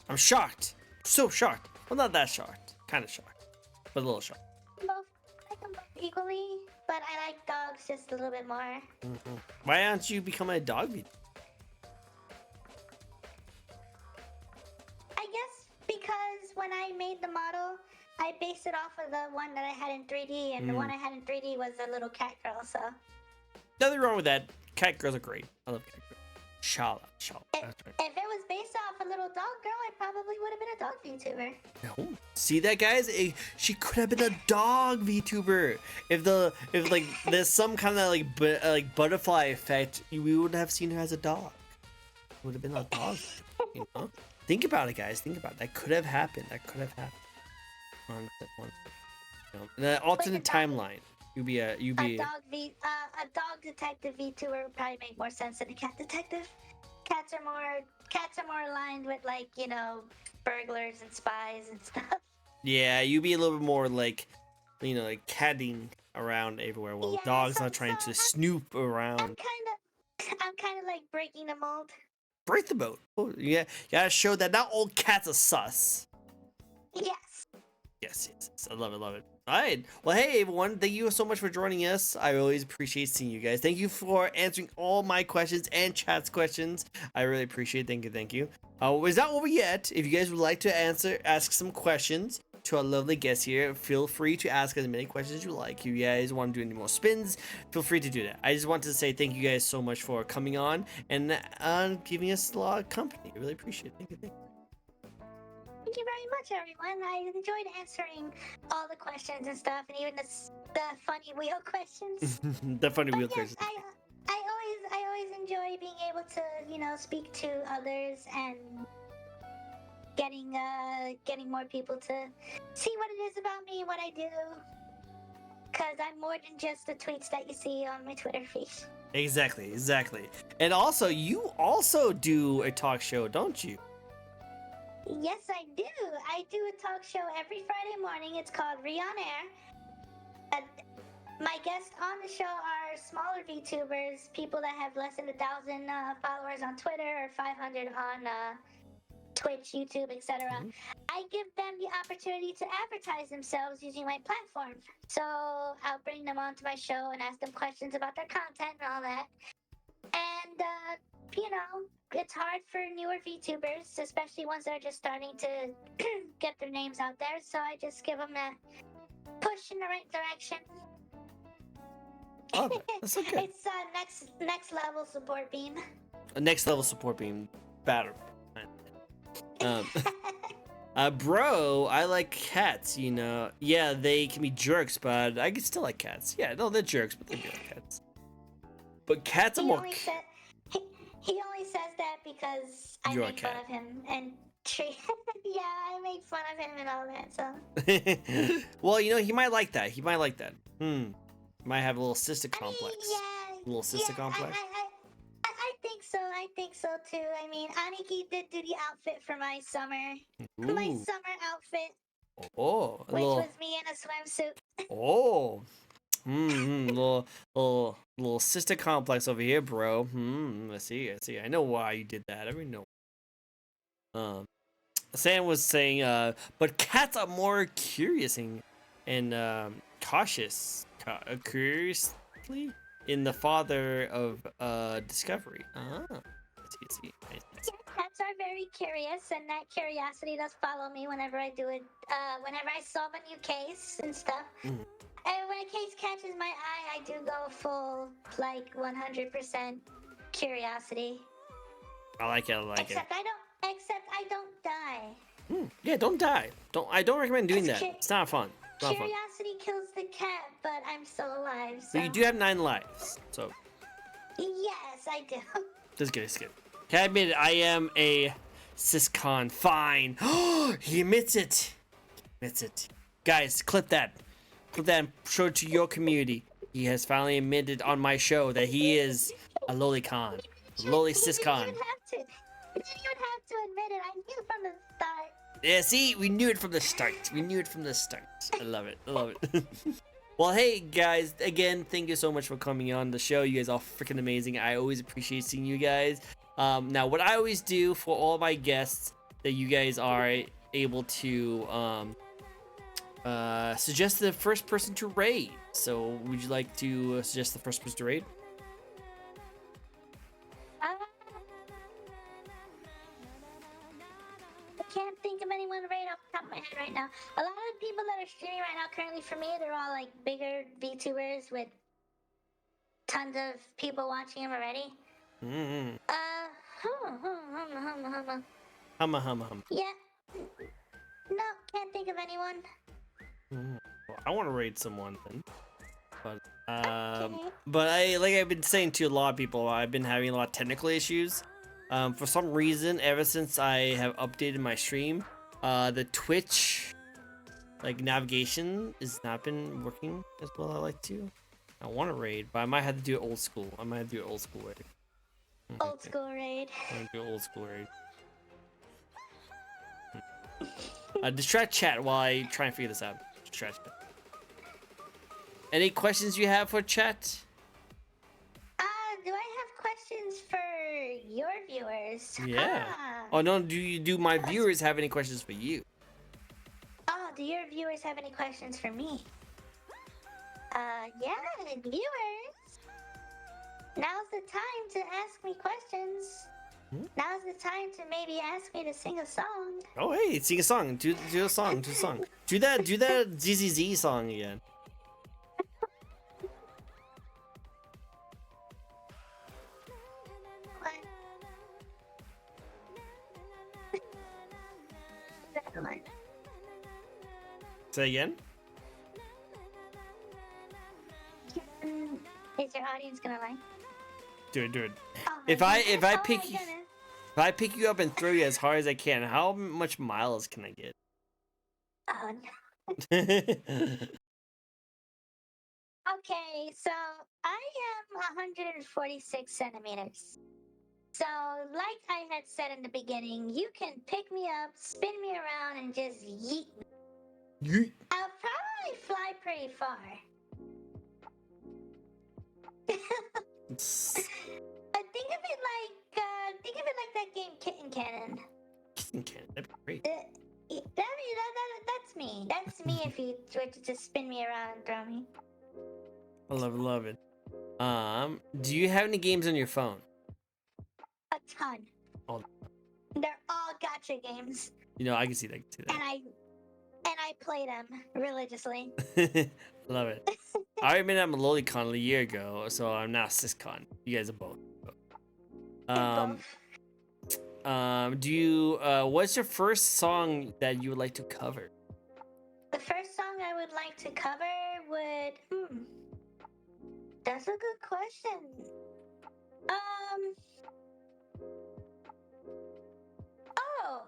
I'm shocked. So shocked. Well, not that shocked. Kind of shocked, but a little shocked. Both, I like them both equally, but I like dogs just a little bit more. Why aren't you becoming a dog VTuber? I guess because when I made the model, I based it off of the one that I had in 3D, and the one I had in 3D was a little cat girl, so. Nothing wrong with that. Cat girls are great. I love cat girls. Shala. That's right. If it was based off a little dog girl, I probably would have been a dog VTuber. No. See that, guys? She could have been a dog VTuber. If like there's some kind of like butterfly effect, we would have seen her as a dog. It would have been a dog. You know? Think about it, guys. Think about it. That could have happened. One. You know, in an alternate timeline. You'd be A dog detective VTuber would probably make more sense than a cat detective. Cats are more aligned with, like, you know, burglars and spies and stuff. Yeah, you'd be a little bit more like, you know, like catting around everywhere. While Yeah, dogs so- are trying so to snoop around. I'm kind of like breaking the mold. Break the boat. Oh, yeah, you gotta show that not all cats are sus. Yes. Yes. I love it. All right. Well, hey, everyone. Thank you so much for joining us. I always appreciate seeing you guys. Thank you for answering all my questions and chat's questions. I really appreciate it. Thank you. It's not over yet. If you guys would like to ask some questions to our lovely guests here, feel free to ask as many questions as you like. If you guys want to do any more spins, feel free to do that. I just wanted to say thank you guys so much for coming on and giving us a lot of company. I really appreciate it. Thank you. Thank you very much, everyone. I enjoyed answering all the questions and stuff, and even the funny wheel questions. The funny wheel Yes, questions. I always enjoy being able to, you know, speak to others and getting more people to see what it is about me, what I do. Cause I'm more than just the tweets that you see on my Twitter feed. Exactly. And also, you also do a talk show, don't you? Yes, I do. I do a talk show every Friday morning. It's called Rion Air. My guests on the show are smaller VTubers, people that have less than 1,000 followers on Twitter or 500 on Twitch, YouTube, etc. I give them the opportunity to advertise themselves using my platform. So I'll bring them onto my show and ask them questions about their content and all that. And, you know, it's hard for newer VTubers, especially ones that are just starting to get their names out there. So I just give them a push in the right direction. Oh, that's so good. It's next level support beam. A next level support being better. Bro, I like cats, you know. Yeah, they can be jerks, but I can still like cats. Yeah, no, they're jerks, but they do like cats. But cats are He more. he only says that because I You're a make fun cat. of him and treat. Yeah, I make fun of him and all that. So. Well, you know, he might like that. Might have a little sister I mean, complex. yeah. A little sister complex. I think so. I think so too. I mean, Aniki did do the outfit for my summer. My Ooh. summer outfit, Oh, a which little. was me in a swimsuit. Oh. Little sister complex over here, bro. I see. I know why you did that. I already know. Sam was saying, but cats are more curious and cautious. Curiously in the father of discovery. I see. Yeah, cats are very curious, and that curiosity does follow me whenever I do it. Whenever I solve a new case and stuff. And when a case catches my eye, I do go full, like 100% curiosity. I like it. Except I don't die. Yeah, don't die. I don't recommend doing that. It's not fun. It's not fun. Curiosity kills the cat, but I'm still alive. So. But you do have 9 lives, so. Yes, I do. That's good. Can I admit it? I am a siscon. Fine. He admits it. Guys, clip that and show it to your community. He has finally admitted on my show that he is A lolicon. He Loli didn't siscon. even have to. He didn't even have to admit it. I knew from the start. Yeah, see, we knew it from the start. We knew it from the start. I love it. I love it. Well, hey guys, again, thank you so much for coming on the show. You guys are freaking amazing. I always appreciate seeing you guys. Now, what I always do for all my guests that you guys are able to suggest the first person to raid. So, would you like to suggest the first person to raid? I can't think of anyone right off the top of my head right now. A lot of the people that are streaming right now currently for me, they're all like bigger VTubers with tons of people watching them already. Mm-hmm. Hum. Yeah. No, can't think of anyone. Well, I want to raid someone then. But Okay. but I've been saying to a lot of people, I've been having a lot of technical issues. For some reason, ever since I have updated my stream, the Twitch navigation has not been working as well as I like to. I want to raid, but I might have to do it old school. I might have to do it old school raid. Old school raid. I'm gonna do old school raid. Distract chat while I try and figure this out. Distract chat. Any questions you have for chat? Do I have questions for your viewers? Yeah. Oh no, do my viewers have any questions for you? Oh, do your viewers have any questions for me? Yeah, viewers. Now's the time to ask me questions. Now's the time to maybe ask me to sing a song. Oh hey, sing a song. Do a song. Do a song. Do that ZZZ song again. Say again. Is your audience gonna like? Do it. Oh If my I goodness. if I pick you up and throw you as hard as I can, how much miles can I get? Oh no. Okay, so I am 146 centimeters. So, like I had said in the beginning, you can pick me up, spin me around, and just yeet me. Yeet. I'll probably fly pretty far. But think of it like that game Kitten Cannon. Kitten Cannon, that'd be great. That's me. That's me if you were to just spin me around and throw me. I love it. Do you have any games on your phone? A ton. Oh. They're all gacha games. You know, I can see that. And I play them religiously. Love it. I admit I'm a lolicon a year ago, so I'm not siscon. You guys are both. Do you what's your first song that you would like to cover? The first song I would like to cover would that's a good question. Oh,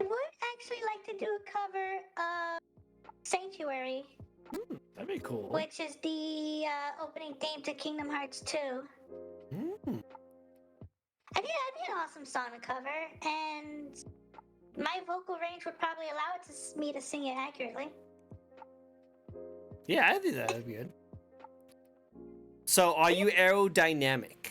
I would actually like to do a cover of Sanctuary. That'd be cool. Which is the opening theme to Kingdom Hearts 2. I think that'd be an awesome song to cover, and my vocal range would probably allow me to sing it accurately. Yeah, I think that'd be good. So, are you aerodynamic?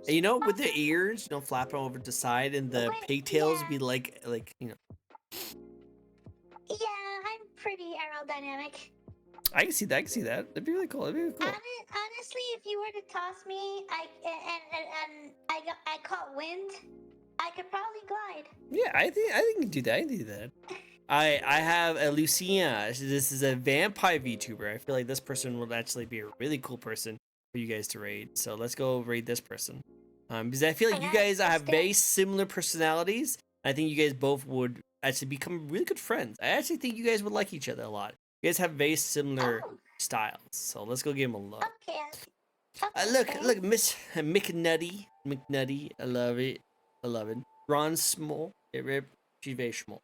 You know, with the ears, flapping over to the side, and the pigtails be like, Yeah, I'm pretty aerodynamic. I can see that. That'd be really cool. Honestly, if you were to toss me, I caught wind, I could probably glide. Yeah, I think you can do that. I have a Lucia. This is a vampire VTuber. I feel like this person would actually be a really cool person for you guys to raid. So let's go raid this person. Because I feel like you guys have very similar personalities. I think you guys both would actually become really good friends. I actually think you guys would like each other a lot. You guys have very similar styles. So let's go give him a look. Okay. Look, Miss McNutty. I love it. Ron Small. She's very small.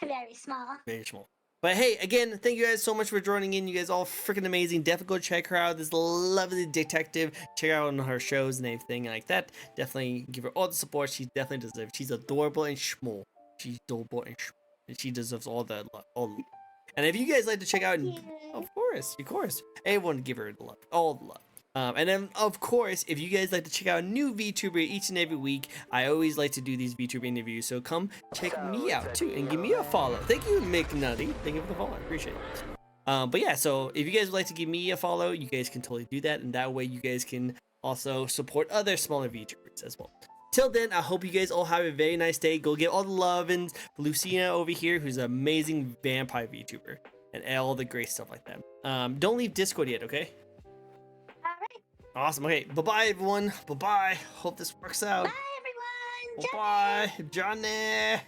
Very small. Very small. But hey, again, thank you guys so much for joining in. You guys all freaking amazing. Definitely go check her out. This lovely detective. Check out on her shows and everything like that. Definitely give her all the support she definitely deserves. She's adorable and schmol. She's adorable and schmol. And she deserves all the love. All the love. And if you guys like to check out, of course, everyone give her the love, all the love. And then, of course, if you guys like to check out a new VTuber each and every week, I always like to do these VTuber interviews. So come check me out too and give me a follow. Thank you, McNutty. Thank you for the follow. I appreciate it. But yeah, so if you guys would like to give me a follow, you guys can totally do that. And that way you guys can also support other smaller VTubers as well. Till then, I hope you guys all have a very nice day. Go get all the love and Lucina over here, who's an amazing vampire VTuber. And all the great stuff like that. Don't leave Discord yet, okay? Alright. Awesome. Okay, bye-bye, everyone. Bye-bye. Hope this works out. Bye, everyone. Bye-bye, Johnny.